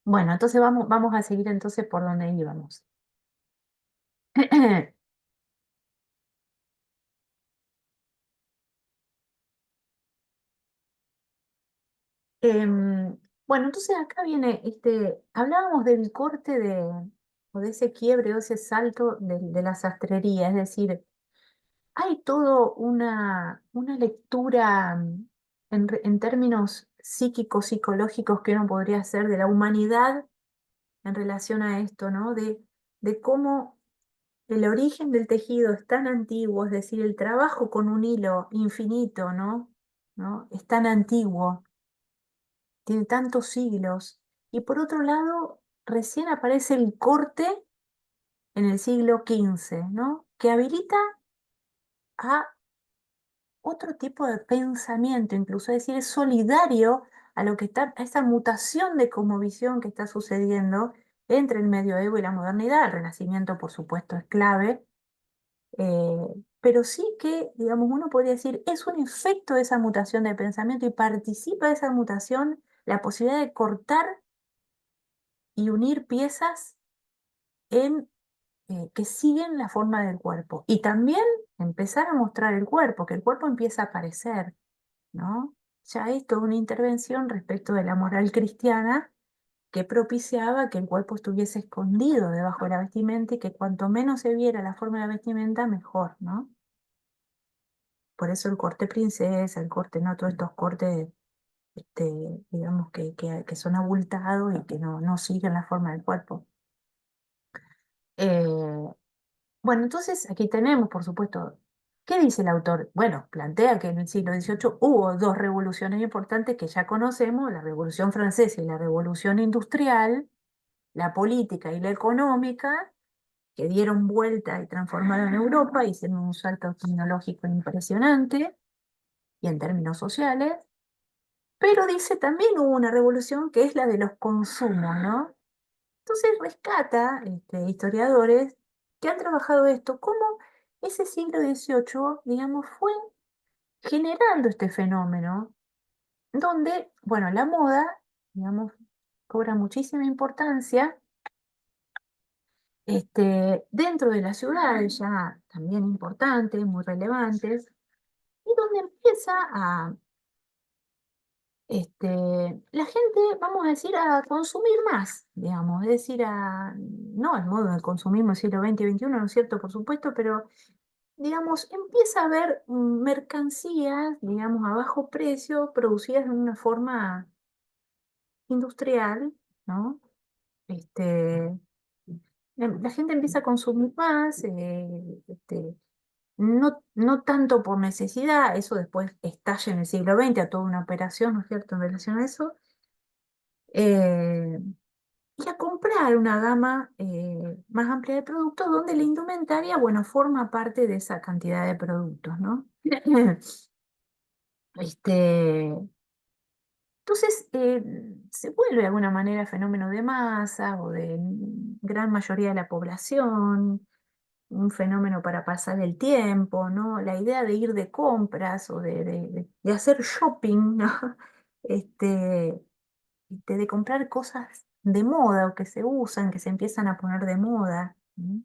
Bueno, entonces vamos a seguir entonces por donde íbamos. Bueno, entonces acá viene, hablábamos del corte o de ese quiebre o ese salto de la sastrería, es decir, hay todo una lectura en términos psíquicos, psicológicos que uno podría hacer de la humanidad en relación a esto, ¿no? De cómo el origen del tejido es tan antiguo, es decir, el trabajo con un hilo infinito, ¿no? Es tan antiguo, tiene tantos siglos. Y por otro lado, recién aparece el corte en el siglo XV, ¿no? Que habilita a otro tipo de pensamiento, incluso, es decir, es solidario a lo que está, a esa mutación de cosmovisión que está sucediendo entre el medioevo y la modernidad. El Renacimiento, por supuesto, es clave, pero sí que, digamos, uno podría decir, es un efecto de esa mutación de pensamiento y participa de esa mutación la posibilidad de cortar y unir piezas que siguen la forma del cuerpo. Y también empezar a mostrar el cuerpo, que el cuerpo empieza a aparecer, ¿no? Ya es toda una intervención respecto de la moral cristiana que propiciaba que el cuerpo estuviese escondido debajo de la vestimenta y que cuanto menos se viera la forma de la vestimenta, mejor, ¿no? Por eso el corte princesa, el corte, no todos estos cortes, digamos, que son abultados y que no siguen la forma del cuerpo. Eh, bueno, entonces aquí tenemos, por supuesto, ¿qué dice el autor? Bueno, plantea que en el siglo XVIII hubo dos revoluciones importantes que ya conocemos, la Revolución Francesa y la Revolución Industrial, la política y la económica, que dieron vuelta y transformaron Europa, hicieron un salto tecnológico impresionante y en términos sociales. Pero dice también hubo una revolución que es la de los consumos, ¿no? Entonces rescata historiadores que han trabajado esto, cómo ese siglo XVIII, digamos, fue generando este fenómeno, donde, bueno, la moda, digamos, cobra muchísima importancia dentro de las ciudades ya también importantes, muy relevantes, y donde empieza la gente, vamos a decir, a consumir más, digamos, es decir, no el modo de consumismo del siglo XX y XXI, ¿no es cierto? Por supuesto, pero, digamos, empieza a haber mercancías, digamos, a bajo precio, producidas de una forma industrial, ¿no? Este, la gente empieza a consumir más, no tanto por necesidad, eso después estalla en el siglo XX a toda una operación, ¿no es cierto?, en relación a eso. eh, y a comprar una gama más amplia de productos donde la indumentaria, bueno, forma parte de esa cantidad de productos, ¿no? Este, entonces, se vuelve de alguna manera fenómeno de masa o de gran mayoría de la población, un fenómeno para pasar el tiempo, ¿no? La idea de ir de compras o de hacer shopping, ¿no? Este, de comprar cosas de moda o que se usan, que se empiezan a poner de moda. ¿No?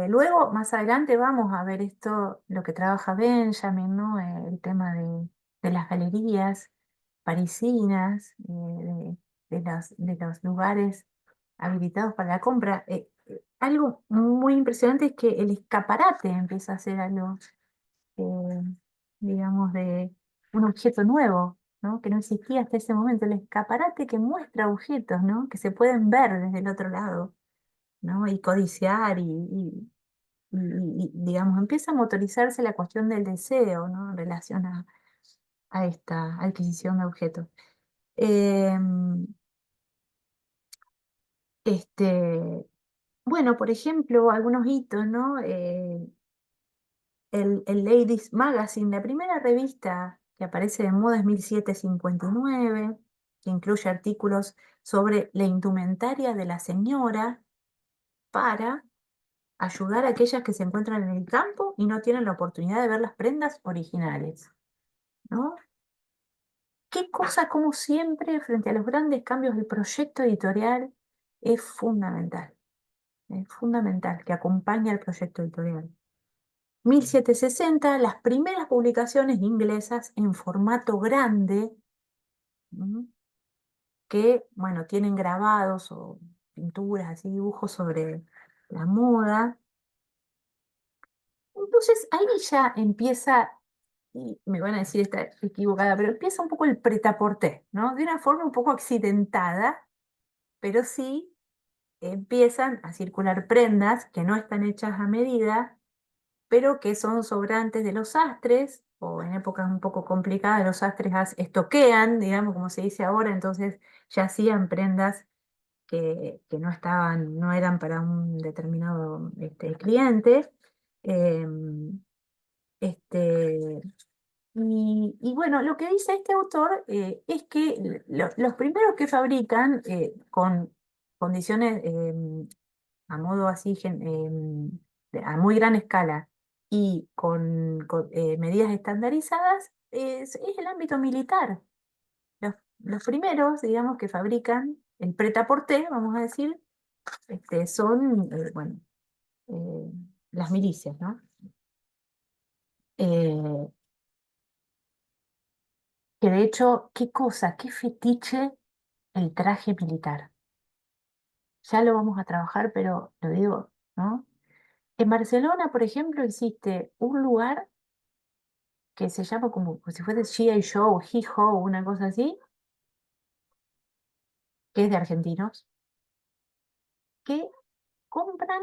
Luego, más adelante, vamos a ver esto, lo que trabaja Benjamin, ¿no? El tema de las galerías parisinas, de los lugares habilitados para la compra. Algo muy impresionante es que el escaparate empieza a ser algo, eh, digamos, de un objeto nuevo, ¿no? Que no existía hasta ese momento. El escaparate que muestra objetos, ¿no? Que se pueden ver desde el otro lado, ¿no? Y codiciar digamos, empieza a motorizarse la cuestión del deseo, ¿no? En relación a esta adquisición de objetos. Em, este, bueno, por ejemplo, algunos hitos, ¿no? El Ladies Magazine, la primera revista que aparece de moda es 1759, que incluye artículos sobre la indumentaria de la señora para ayudar a aquellas que se encuentran en el campo y no tienen la oportunidad de ver las prendas originales, ¿no? Qué cosa, como siempre, frente a los grandes cambios del proyecto editorial, es fundamental que acompañe al proyecto editorial. 1760, las primeras publicaciones inglesas en formato grande, ¿m? Que, bueno, tienen grabados o pinturas, así, dibujos sobre la moda. Entonces ahí ya empieza, y me van a decir está equivocada, pero empieza un poco el pretaporté, ¿no? De una forma un poco accidentada, pero sí empiezan a circular prendas que no están hechas a medida, pero que son sobrantes de los sastres, o en épocas un poco complicadas los sastres estoquean, digamos, como se dice ahora, entonces ya hacían prendas que no estaban, no eran para un determinado cliente. em, este, y bueno, lo que dice este autor es que los primeros que fabrican con condiciones a modo así, a muy gran escala y con medidas estandarizadas, es el ámbito militar. Los primeros, digamos, que fabrican el prêt-à-porter, vamos a decir, son, bueno, eh, las milicias, ¿no? Eh, que de hecho, qué cosa, qué fetiche el traje militar. Ya lo vamos a trabajar, pero lo digo, ¿no? En Barcelona, por ejemplo, existe un lugar que se llama como si fuese G.I. Joe o He-Ho, una cosa así, que es de argentinos, que compran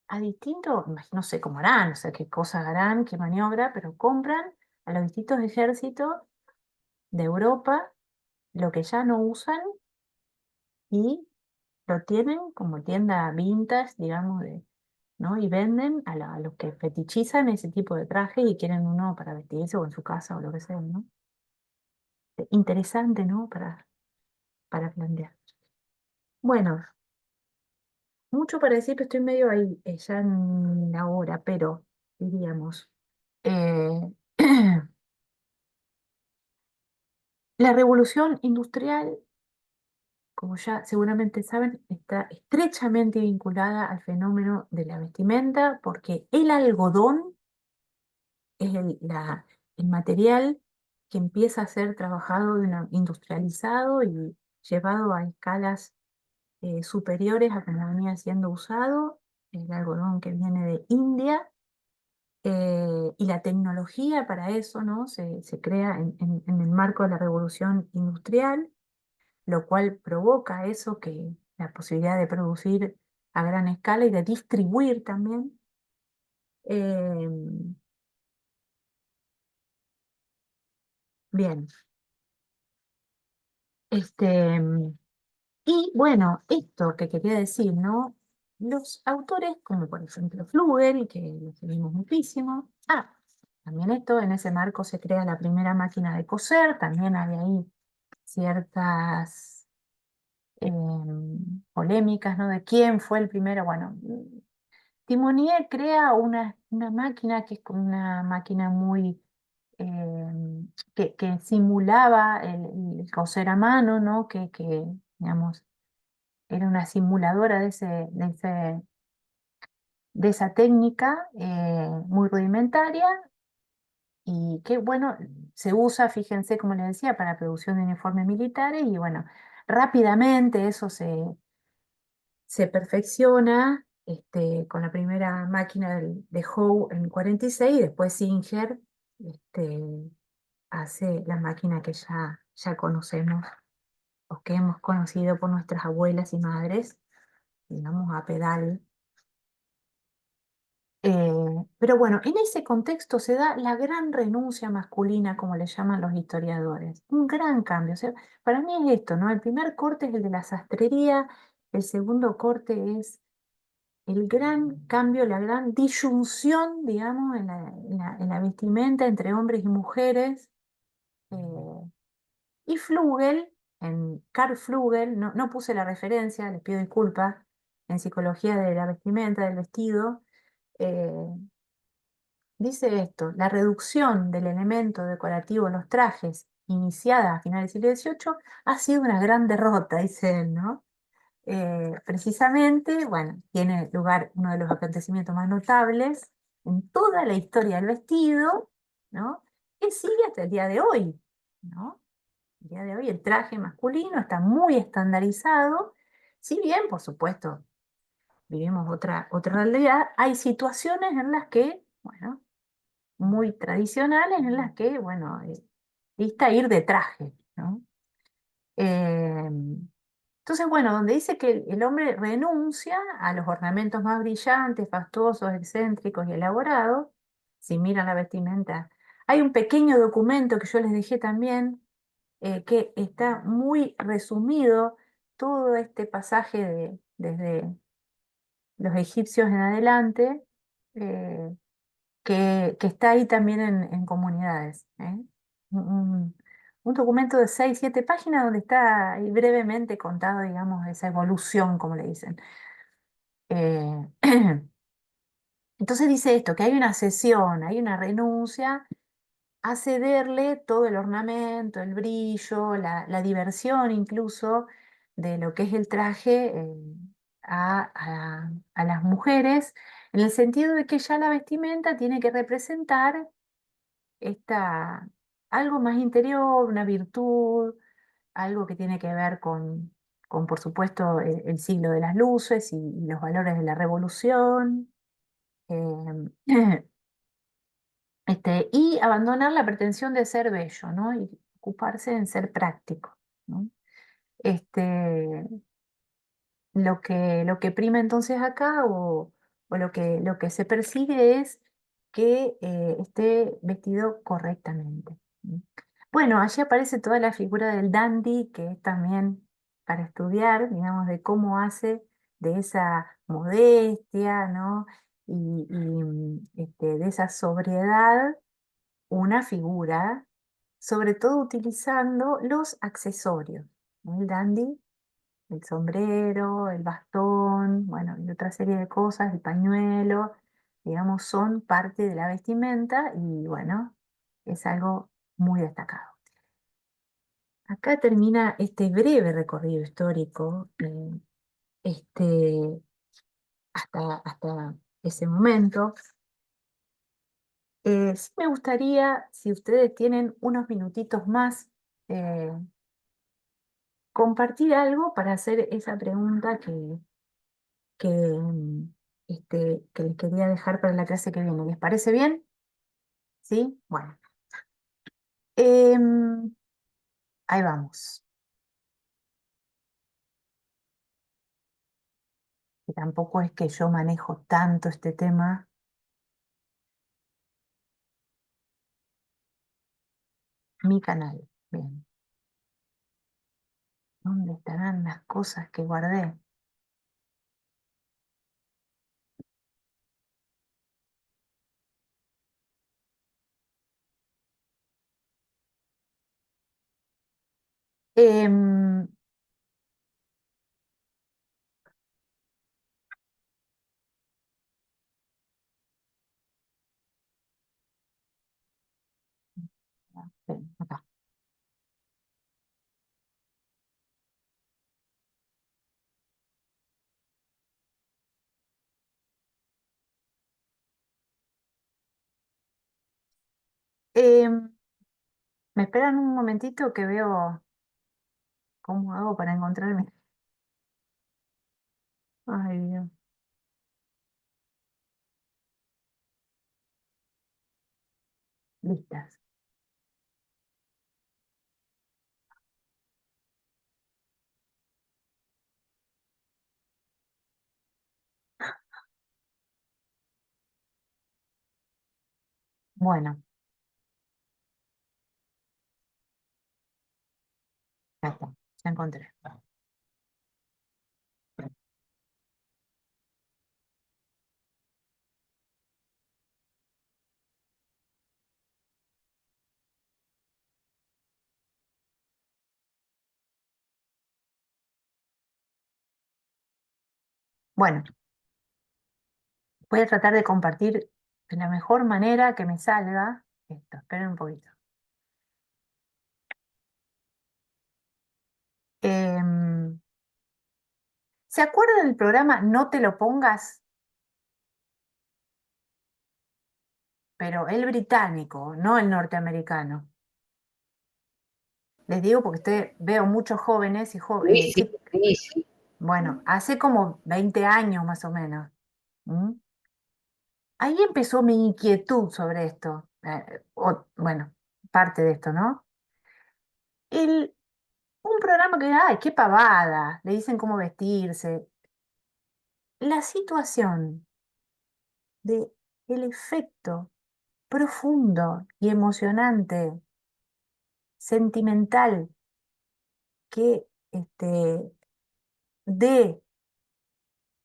a distintos, no sé cómo harán, no sé qué cosas harán, qué maniobra, pero compran a los distintos ejércitos de Europa lo que ya no usan y lo tienen como tienda vintage, digamos, ¿no? Y venden a los que fetichizan ese tipo de traje y quieren uno para vestirse o en su casa o lo que sea, ¿no? Interesante, ¿no? Para plantear. Bueno, mucho para decir, pero estoy medio ahí, ya en la hora, pero diríamos, eh, la revolución industrial, como ya seguramente saben, está estrechamente vinculada al fenómeno de la vestimenta, porque el algodón es el material que empieza a ser trabajado, industrializado y llevado a escalas superiores a como venía siendo usado, el algodón que viene de India, y la tecnología para eso, ¿no? Se crea en el marco de la revolución industrial, lo cual provoca eso, que la posibilidad de producir a gran escala y de distribuir también. Eh, bien, este, y bueno, esto que quería decir, ¿no? Los autores, como por ejemplo Flügel, que lo seguimos muchísimo. También esto, en ese marco se crea la primera máquina de coser, también hay ahí ciertas polémicas, ¿no? De quién fue el primero. Bueno, Timonier crea una máquina que es como una máquina muy, que simulaba el coser a mano, ¿no? Digamos, era una simuladora de esa técnica muy rudimentaria y que, bueno, se usa, fíjense, como les decía, para la producción de uniformes militares y, bueno, rápidamente eso se perfecciona con la primera máquina de Howe en 46 y después Singer este, hace la máquina que ya conocemos o que hemos conocido por nuestras abuelas y madres, digamos, a pedal. Pero bueno, en ese contexto se da la gran renuncia masculina, como le llaman los historiadores. Un gran cambio. O sea, para mí es esto, ¿no? El primer corte es el de la sastrería, el segundo corte es el gran cambio, la gran disyunción, digamos, en la vestimenta entre hombres y mujeres. eh, y Flügel, Karl Flügel, no puse la referencia, les pido disculpas, en Psicología de la vestimenta, del vestido, eh, dice esto: la reducción del elemento decorativo en los trajes, iniciada a finales del siglo XVIII, ha sido una gran derrota, dice él, ¿no? Precisamente, bueno, tiene lugar uno de los acontecimientos más notables en toda la historia del vestido, ¿no? Que sigue hasta el día de hoy, ¿no? El día de hoy el traje masculino está muy estandarizado, si bien, por supuesto, vivimos otra realidad, hay situaciones en las que, bueno, muy tradicionales en las que, bueno, lista ir de traje, ¿no? Eh, entonces, bueno, donde dice que el hombre renuncia a los ornamentos más brillantes, fastuosos, excéntricos y elaborados, si miran la vestimenta. Hay un pequeño documento que yo les dejé también, que está muy resumido todo este pasaje desde los egipcios en adelante, eh, que está ahí también en comunidades, ¿eh? Un, un- un documento de 6 7 páginas donde está ahí brevemente contado, digamos, esa evolución, como le dicen. Eh, entonces dice esto, que hay una cesión, hay una renuncia a cederle todo el ornamento, el brillo, la diversión incluso de lo que es el traje, a las mujeres, en el sentido de que ya la vestimenta tiene que representar esta, algo más interior, una virtud, algo que tiene que ver con por supuesto, el siglo de las luces y los valores de la revolución. em, y abandonar la pretensión de ser bello, ¿no? Y ocuparse en ser práctico, ¿no? Este, lo que prima entonces acá, o lo que se persigue, es que esté vestido correctamente, ¿no? Bueno, allí aparece toda la figura del dandy, que es también para estudiar, digamos, de cómo hace de esa modestia, ¿no? De esa sobriedad una figura, sobre todo utilizando los accesorios, ¿no? El dandy, el sombrero, el bastón, bueno, y otra serie de cosas, el pañuelo, digamos, son parte de la vestimenta y bueno, es algo muy destacado. Acá termina este breve recorrido histórico, este, hasta ese momento. Sí me gustaría, si ustedes tienen unos minutitos más, eh, compartir algo para hacer esa pregunta que les quería dejar para la clase que viene. ¿Les parece bien? ¿Sí? Bueno. Em, ahí vamos. Que tampoco es que yo manejo tanto este tema. Mi canal. Bien. ¿Dónde estarán las cosas que guardé? Em, Ven, acá. Em, ¿Me esperan un momentito que veo cómo hago para encontrarme? Ay, Dios. Listas. Bueno, ya está, ya encontré. Bueno, voy a tratar de compartir de la mejor manera que me salga esto. Esperen un poquito. Em, ¿Se acuerdan del programa No te lo pongas? Pero el británico, no el norteamericano. Les digo porque veo muchos jóvenes y Sí, sí, sí, sí. bueno, hace como 20 años más o menos. ¿Mm? Ahí empezó mi inquietud sobre esto. Bueno, parte de esto, ¿no? El, un programa que, ay, qué pavada, le dicen cómo vestirse. La situación de el efecto profundo y emocionante, sentimental, que de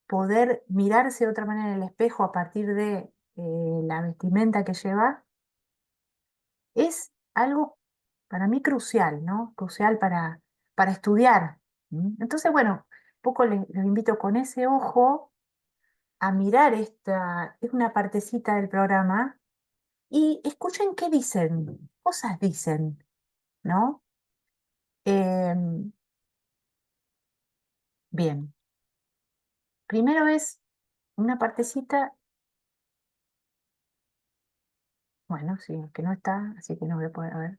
poder mirarse de otra manera en el espejo a partir de la vestimenta que lleva, es algo para mí crucial, ¿no? Crucial para estudiar. Entonces, bueno, un poco les invito con ese ojo a mirar es una partecita del programa y escuchen qué dicen, cosas dicen, ¿no? Em, bien, primero es una partecita, bueno, sí, que no está, así que no voy a poder, a ver,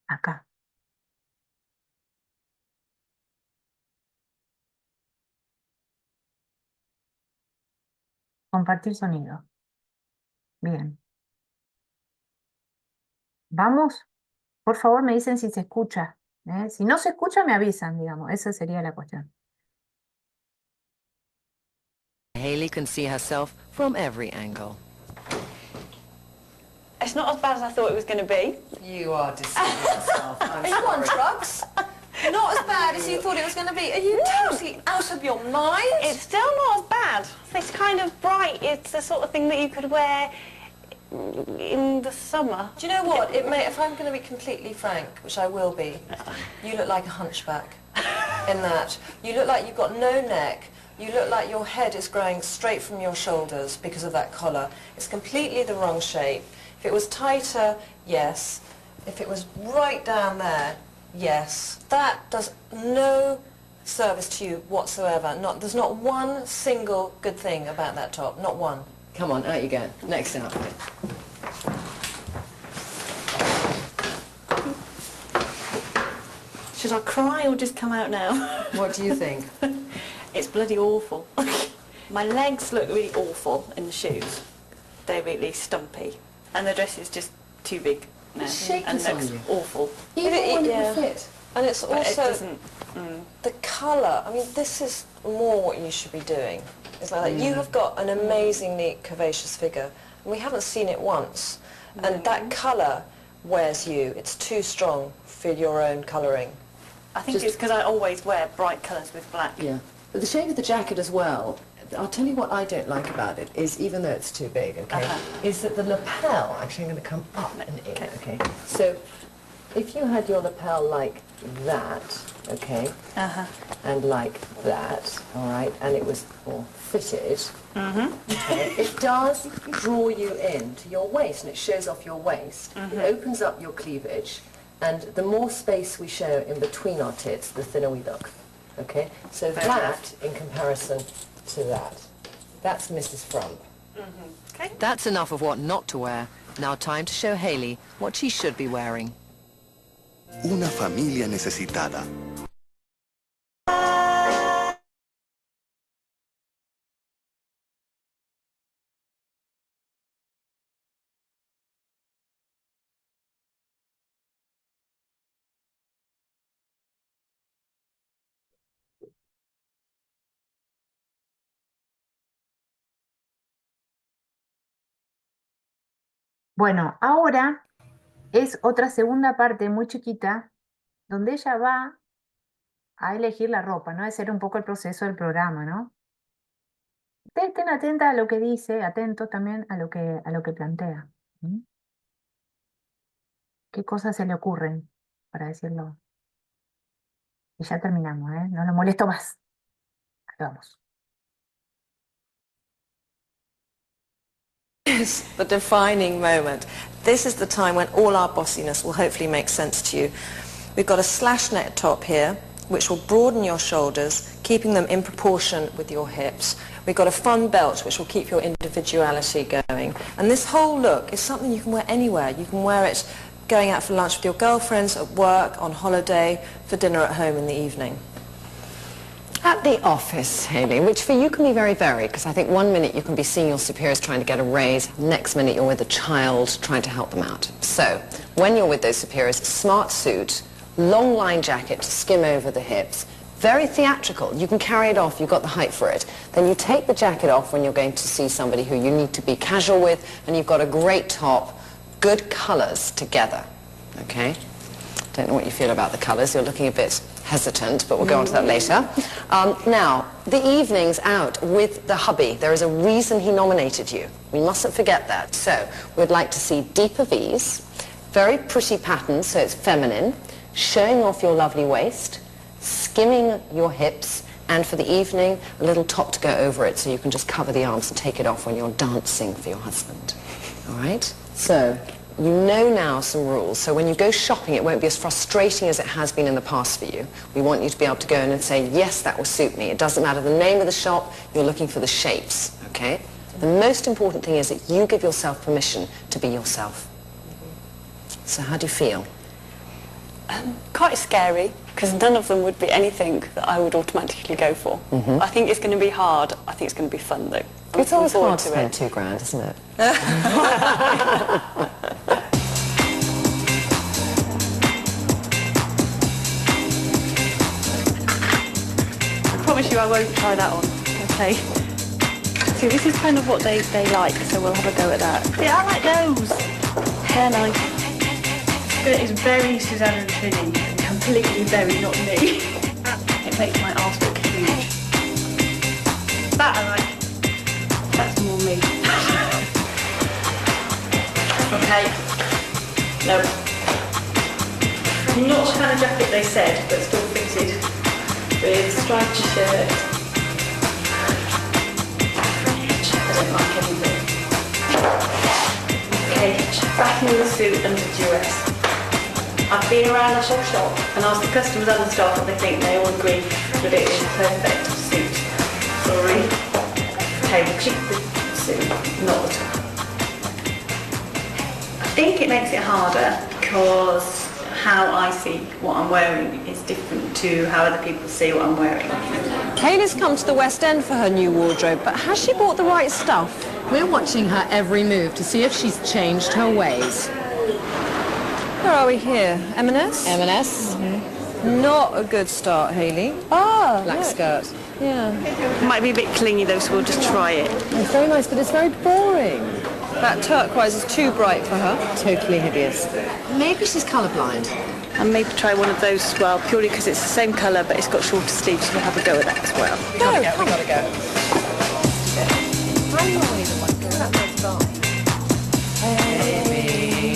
acá, compartir sonido. Bien, vamos, por favor me dicen si se escucha, ¿eh? Si no se escucha me avisan, digamos, esa sería la cuestión. Hayley can see herself from every angle. It's not as bad as I thought it was going to be. You are deceiving yourself. I'm Are you on sorry. drugs? Not as bad as you thought it was going to be. Are you totally out of your mind? It's still not as bad. It's kind of bright. It's the sort of thing that you could wear in the summer. Do you know what? If I'm going to be completely frank, which I will be, you look like a hunchback in that. You look like you've got no neck. You look like your head is growing straight from your shoulders because of that collar. It's completely the wrong shape. If it was tighter, yes. If it was right down there, yes. That does no service to you whatsoever. There's not one single good thing about that top. Not one. Come on, out you go. Next outfit. Should I cry or just come out now? What do you think? It's bloody awful. My legs look really awful in the shoes. They're really stumpy. And the dress is just too big now. It's shaking and looks on you. awful. Even when it fit. And it's But it also doesn't... the colour. I mean, this is more what you should be doing. It's like that. You have got an amazingly curvaceous figure, and we haven't seen it once. And that colour wears you. It's too strong for your own colouring. I think it's because I always wear bright colours with black. Yeah. But the shape of the jacket as well, I'll tell you what I don't like about it, is even though it's too big, okay, is that the lapel, actually I'm going to come up and in, okay? So if you had your lapel like that, okay, and like that, all right, and it was all fitted, okay, it does draw you in to your waist, and it shows off your waist. It opens up your cleavage, and the more space we show in between our tits, the thinner we look, okay? So that, in comparison to that, that's Mrs. Frump. Okay. That's enough of what not to wear. Now time to show Hayley what she should be wearing. Una familia necesitada. Bueno, ahora es otra segunda parte muy chiquita donde ella va a elegir la ropa, ¿no? Ese era un poco el proceso del programa, ¿no? Ustedes estén atentas a lo que dice, atentos también a lo que plantea. ¿Mm? ¿Qué cosas se le ocurren para decirlo? Y ya terminamos, ¿eh? No lo molesto más. Acá vamos. Is the defining moment. This is the time when all our bossiness will hopefully make sense to you. We've got a slash neck top here, which will broaden your shoulders, keeping them in proportion with your hips. We've got a fun belt, which will keep your individuality going. And this whole look is something you can wear anywhere. You can wear it going out for lunch with your girlfriends, at work, on holiday, for dinner at home in the evening. At the office, Hayley, which for you can be very varied, because I think one minute you can be seeing your superiors trying to get a raise, next minute you're with a child trying to help them out. So, when you're with those superiors, smart suit, long line jacket to skim over the hips, very theatrical. You can carry it off, you've got the height for it. Then you take the jacket off when you're going to see somebody who you need to be casual with, and you've got a great top, good colours together, okay? Don't know what you feel about the colours. You're looking a bit hesitant, but we'll go on to that later. Now, the evenings out with the hubby, there is a reason he nominated you. We mustn't forget that. So, we'd like to see deeper V's, very pretty patterns, so it's feminine, showing off your lovely waist, skimming your hips, and for the evening, a little top to go over it so you can just cover the arms and take it off when you're dancing for your husband. All right? So, you know now some rules, so when you go shopping it won't be as frustrating as it has been in the past for you. We want you to be able to go in and say, yes, that will suit me. It doesn't matter the name of the shop, you're looking for the shapes, okay? The most important thing is that you give yourself permission to be yourself. So how do you feel? Quite scary, because none of them would be anything that I would automatically go for. I think it's going to be hard. I think it's going to be fun, though. It's always hard to spend £2,000, isn't it? I promise you I won't try that on, okay? See, this is kind of what they like, so we'll have a go at that. Yeah, I like those. They're nice. It's very Susanna and Trinny, completely very not me. It makes my arse look huge. That I like. That's more me. Okay. No. Not the kind of jacket they said, but still fitted. With striped shirt. I don't like anything. Okay, back in the suit and the dress. I've been around the whole shop and asked the customers and the staff what they think. They all agree that it is a perfect suit. Sorry. Okay, we'll keep the suit, not the top. I think it makes it harder because how I see what I'm wearing is different to how other people see what I'm wearing. Hayley's come to the West End for her new wardrobe, but has she bought the right stuff? We're watching her every move to see if she's changed her ways. Where are we here? M&S? M&S, Not a good start, Hayley. ah, black skirt. Yeah. It might be a bit clingy though, so we'll just try it. It's very nice, but it's very boring. That turquoise is too bright for her. Totally hideous. Maybe she's colourblind. And maybe try one of those as well, purely because it's the same colour, but it's got shorter sleeves, so we'll have a go at that as well. We gotta go.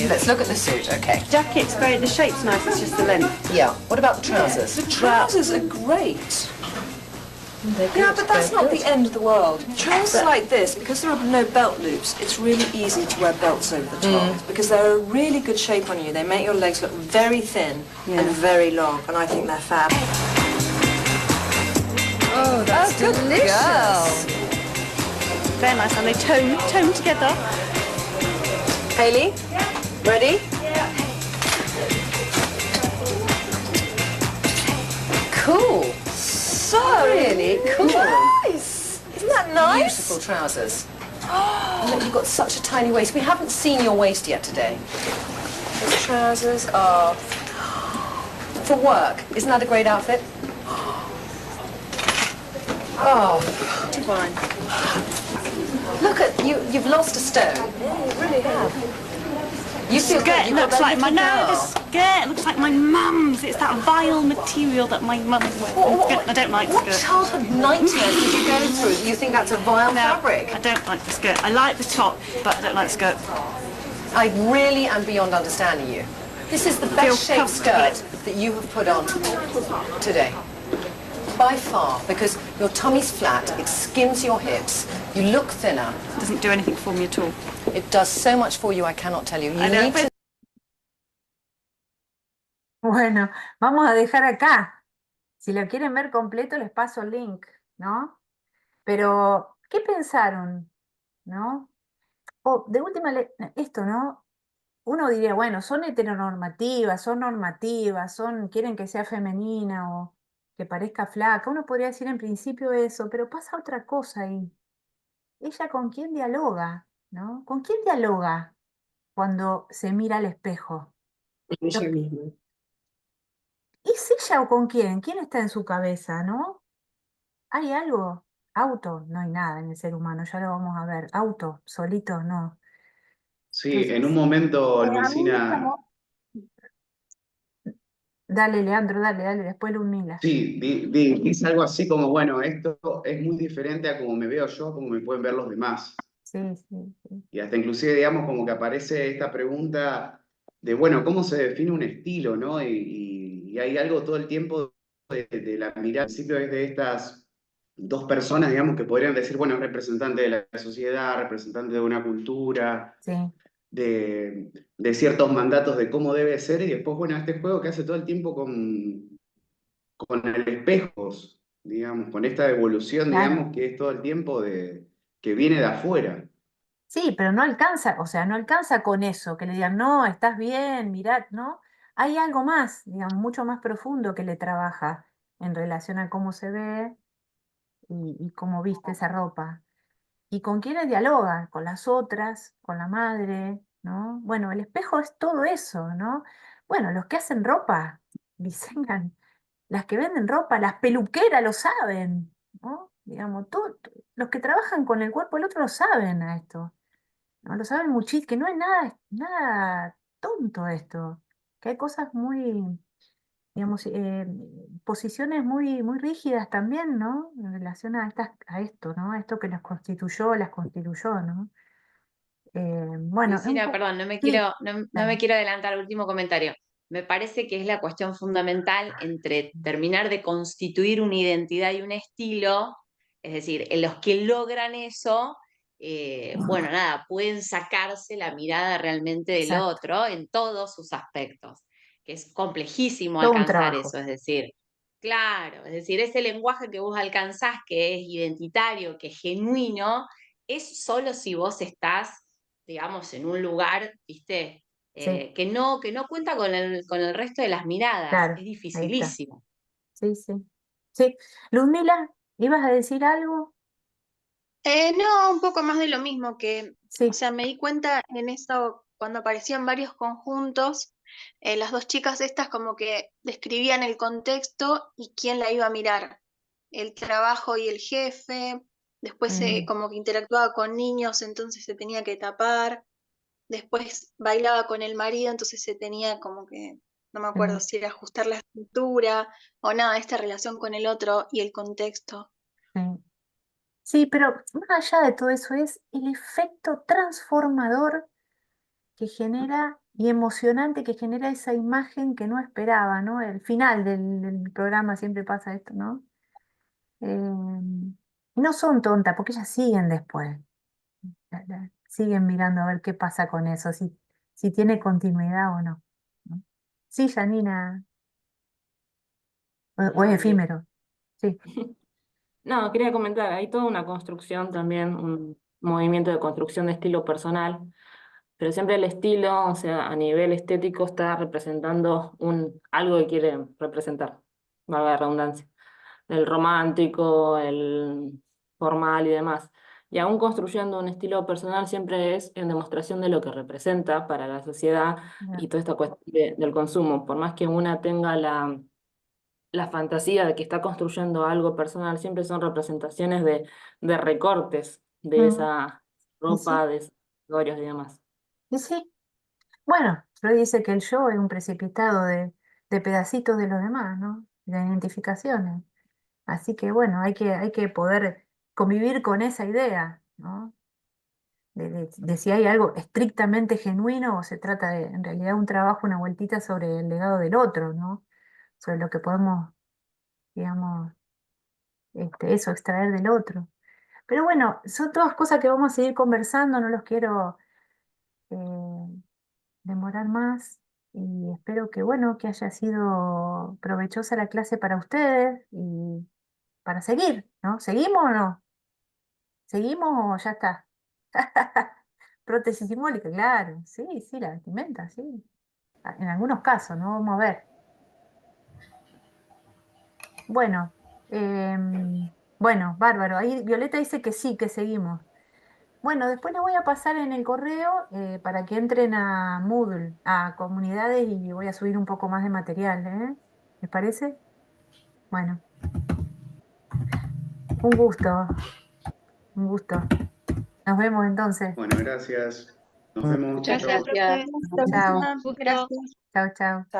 Let's look at the suit, okay. Jacket's great, the shape's nice, it's just the length. Yeah, what about the trousers? The trousers are great. Yeah, but that's not the end of the world. Trousers like this, because there are no belt loops, it's really easy to wear belts over the top because they're a really good shape on you. They make your legs look very thin and very long, and I think they're fab. Oh, that's delicious. Very nice, and they tone together. Hayley, ready? Cool. So Really cool. nice. Isn't that nice? Beautiful trousers. Oh, look, you've got such a tiny waist. We haven't seen your waist yet today. The trousers are For work. Isn't that a great outfit? Oh, divine. look at you. You've lost a stone. Yeah, you really have. You feel good. Skirt You've got looks that like my little no. The girl. skirt looks like my mum's. It's that vile material that my mum wears. I don't like the What skirt. childhood nightmares did you go through? You think that's a vile No, fabric? I don't like the skirt. I like the top, but I don't like the skirt. I really am beyond understanding you. This is the Feel best shaped comfortable. skirt that you have put on today. By far, because your tummy's flat, it skims your hips, you look thinner. It doesn't do anything for me at all. It does so much for you, I cannot tell you. You I know, need to Bueno, vamos a dejar acá. Si lo quieren ver completo, les paso el link, ¿no? Pero, ¿qué pensaron? ¿No? O de última, esto, ¿no? Uno diría, bueno, son heteronormativas, son normativas, quieren que sea femenina o que parezca flaca. Uno podría decir en principio eso, pero pasa otra cosa ahí. ¿Ella con quién dialoga? ¿No? ¿Con quién dialoga cuando se mira al espejo? Ella Lo- misma. ¿Es ella o con quién? ¿Quién está en su cabeza, no? ¿Hay algo? Auto, no hay nada en el ser humano, ya lo vamos a ver. Auto, solito, no. Sí, en un Entonces, momento, a mí me Luisina, llamó. Dale, Leandro, dale, después Ludmila. sí, dice algo así como, bueno, esto es muy diferente a como me veo yo, como me pueden ver los demás. Sí, sí, sí. Y hasta inclusive, digamos, como que aparece esta pregunta de, bueno, ¿cómo se define un estilo, no? Y hay algo todo el tiempo de la mirada, al principio es de estas dos personas, digamos, que podrían decir, bueno, es representante de la sociedad, representante de una cultura, Sí, de ciertos mandatos de cómo debe ser, y después, bueno, este juego que hace todo el tiempo con el espejos, digamos, con esta evolución, claro. digamos, que es todo el tiempo que viene de afuera. Sí, pero no alcanza, o sea, no alcanza con eso, que le digan, no, estás bien, mirad, ¿no? Hay algo más, digamos, mucho más profundo que le trabaja en relación a cómo se ve y cómo viste esa ropa. ¿Y con quiénes dialoga? Con las otras, con la madre, ¿no? Bueno, el espejo es todo eso, ¿no? Bueno, los que hacen ropa, diseñan, las que venden ropa, las peluqueras lo saben, ¿no? Digamos, los que trabajan con el cuerpo del otro lo saben a esto, ¿no? Lo saben muchísimo, que no es nada tonto esto, que hay cosas muy, digamos, posiciones muy rígidas también, ¿no? En relación a esto, ¿no? A esto que las constituyó, ¿no? Bueno, es un Luisina, poco, perdón, no me sí, quiero, no me dale, quiero adelantar al último comentario. Me parece que es la cuestión fundamental entre terminar de constituir una identidad y un estilo, es decir, en los que logran eso, bueno, nada, pueden sacarse la mirada realmente del exacto, otro en todos sus aspectos, que es complejísimo todo un alcanzar trabajo, eso, es decir, claro, es decir, ese lenguaje que vos alcanzás, que es identitario, que es genuino, es solo si vos estás, digamos, en un lugar, ¿viste? sí, Que no cuenta con el resto de las miradas. claro, Es ahí está, dificilísimo. sí, sí, sí. Ludmila, ¿ibas a decir algo? No, un poco más de lo mismo que, o Sí, sea, me di cuenta en eso cuando aparecían varios conjuntos, las dos chicas estas como que describían el contexto y quién la iba a mirar, el trabajo y el jefe, después mm, como que interactuaba con niños, entonces se tenía que tapar, después bailaba con el marido, entonces se tenía como que, no me acuerdo sí, si era ajustar la cintura o nada, esta relación con el otro y el contexto. sí. Sí, pero más allá de todo eso es el efecto transformador que genera y emocionante que genera esa imagen que no esperaba, ¿no? El final del programa siempre pasa esto, ¿no? Y no son tontas, porque ellas siguen después, siguen mirando a ver qué pasa con eso, si tiene continuidad o no, ¿no? Sí, Janina, o es efímero, sí. No, quería comentar, hay toda una construcción también, un movimiento de construcción de estilo personal, pero siempre el estilo, o sea, a nivel estético está representando algo que quiere representar, valga la redundancia, el romántico, el formal y demás. Y aún construyendo un estilo personal siempre es en demostración de lo que representa para la sociedad Ya, y toda esta cuestión del consumo. Por más que una tenga la fantasía de que está construyendo algo personal, siempre son representaciones de recortes de mm, esa y sí, ropa, de esos accesorios y demás. y sí. Bueno, Freud dice que el yo es un precipitado de pedacitos de los demás, ¿no? De identificaciones. Así que bueno, hay que poder convivir con esa idea, ¿no? De si hay algo estrictamente genuino o se trata de, en realidad, un trabajo, una vueltita sobre el legado del otro, ¿no? Sobre lo que podemos, digamos, eso, extraer del otro. Pero bueno, son todas cosas que vamos a seguir conversando, no los quiero demorar más y espero que, bueno, que haya sido provechosa la clase para ustedes y para seguir, ¿no? ¿Seguimos o no? ¿Seguimos o ya está? Prótesis simbólica, claro, sí, sí, la vestimenta, sí. En algunos casos, ¿no? Vamos a ver. Bueno, bueno, bárbaro. Ahí Violeta dice que sí, que seguimos. Bueno, después les voy a pasar en el correo para que entren a Moodle, a comunidades y voy a subir un poco más de material, ¿eh? ¿Les parece? Bueno, un gusto, un gusto. Nos vemos entonces. Bueno, gracias. Nos vemos. Muchas Chau, chau. gracias. Chao, Gracias. chao, chao.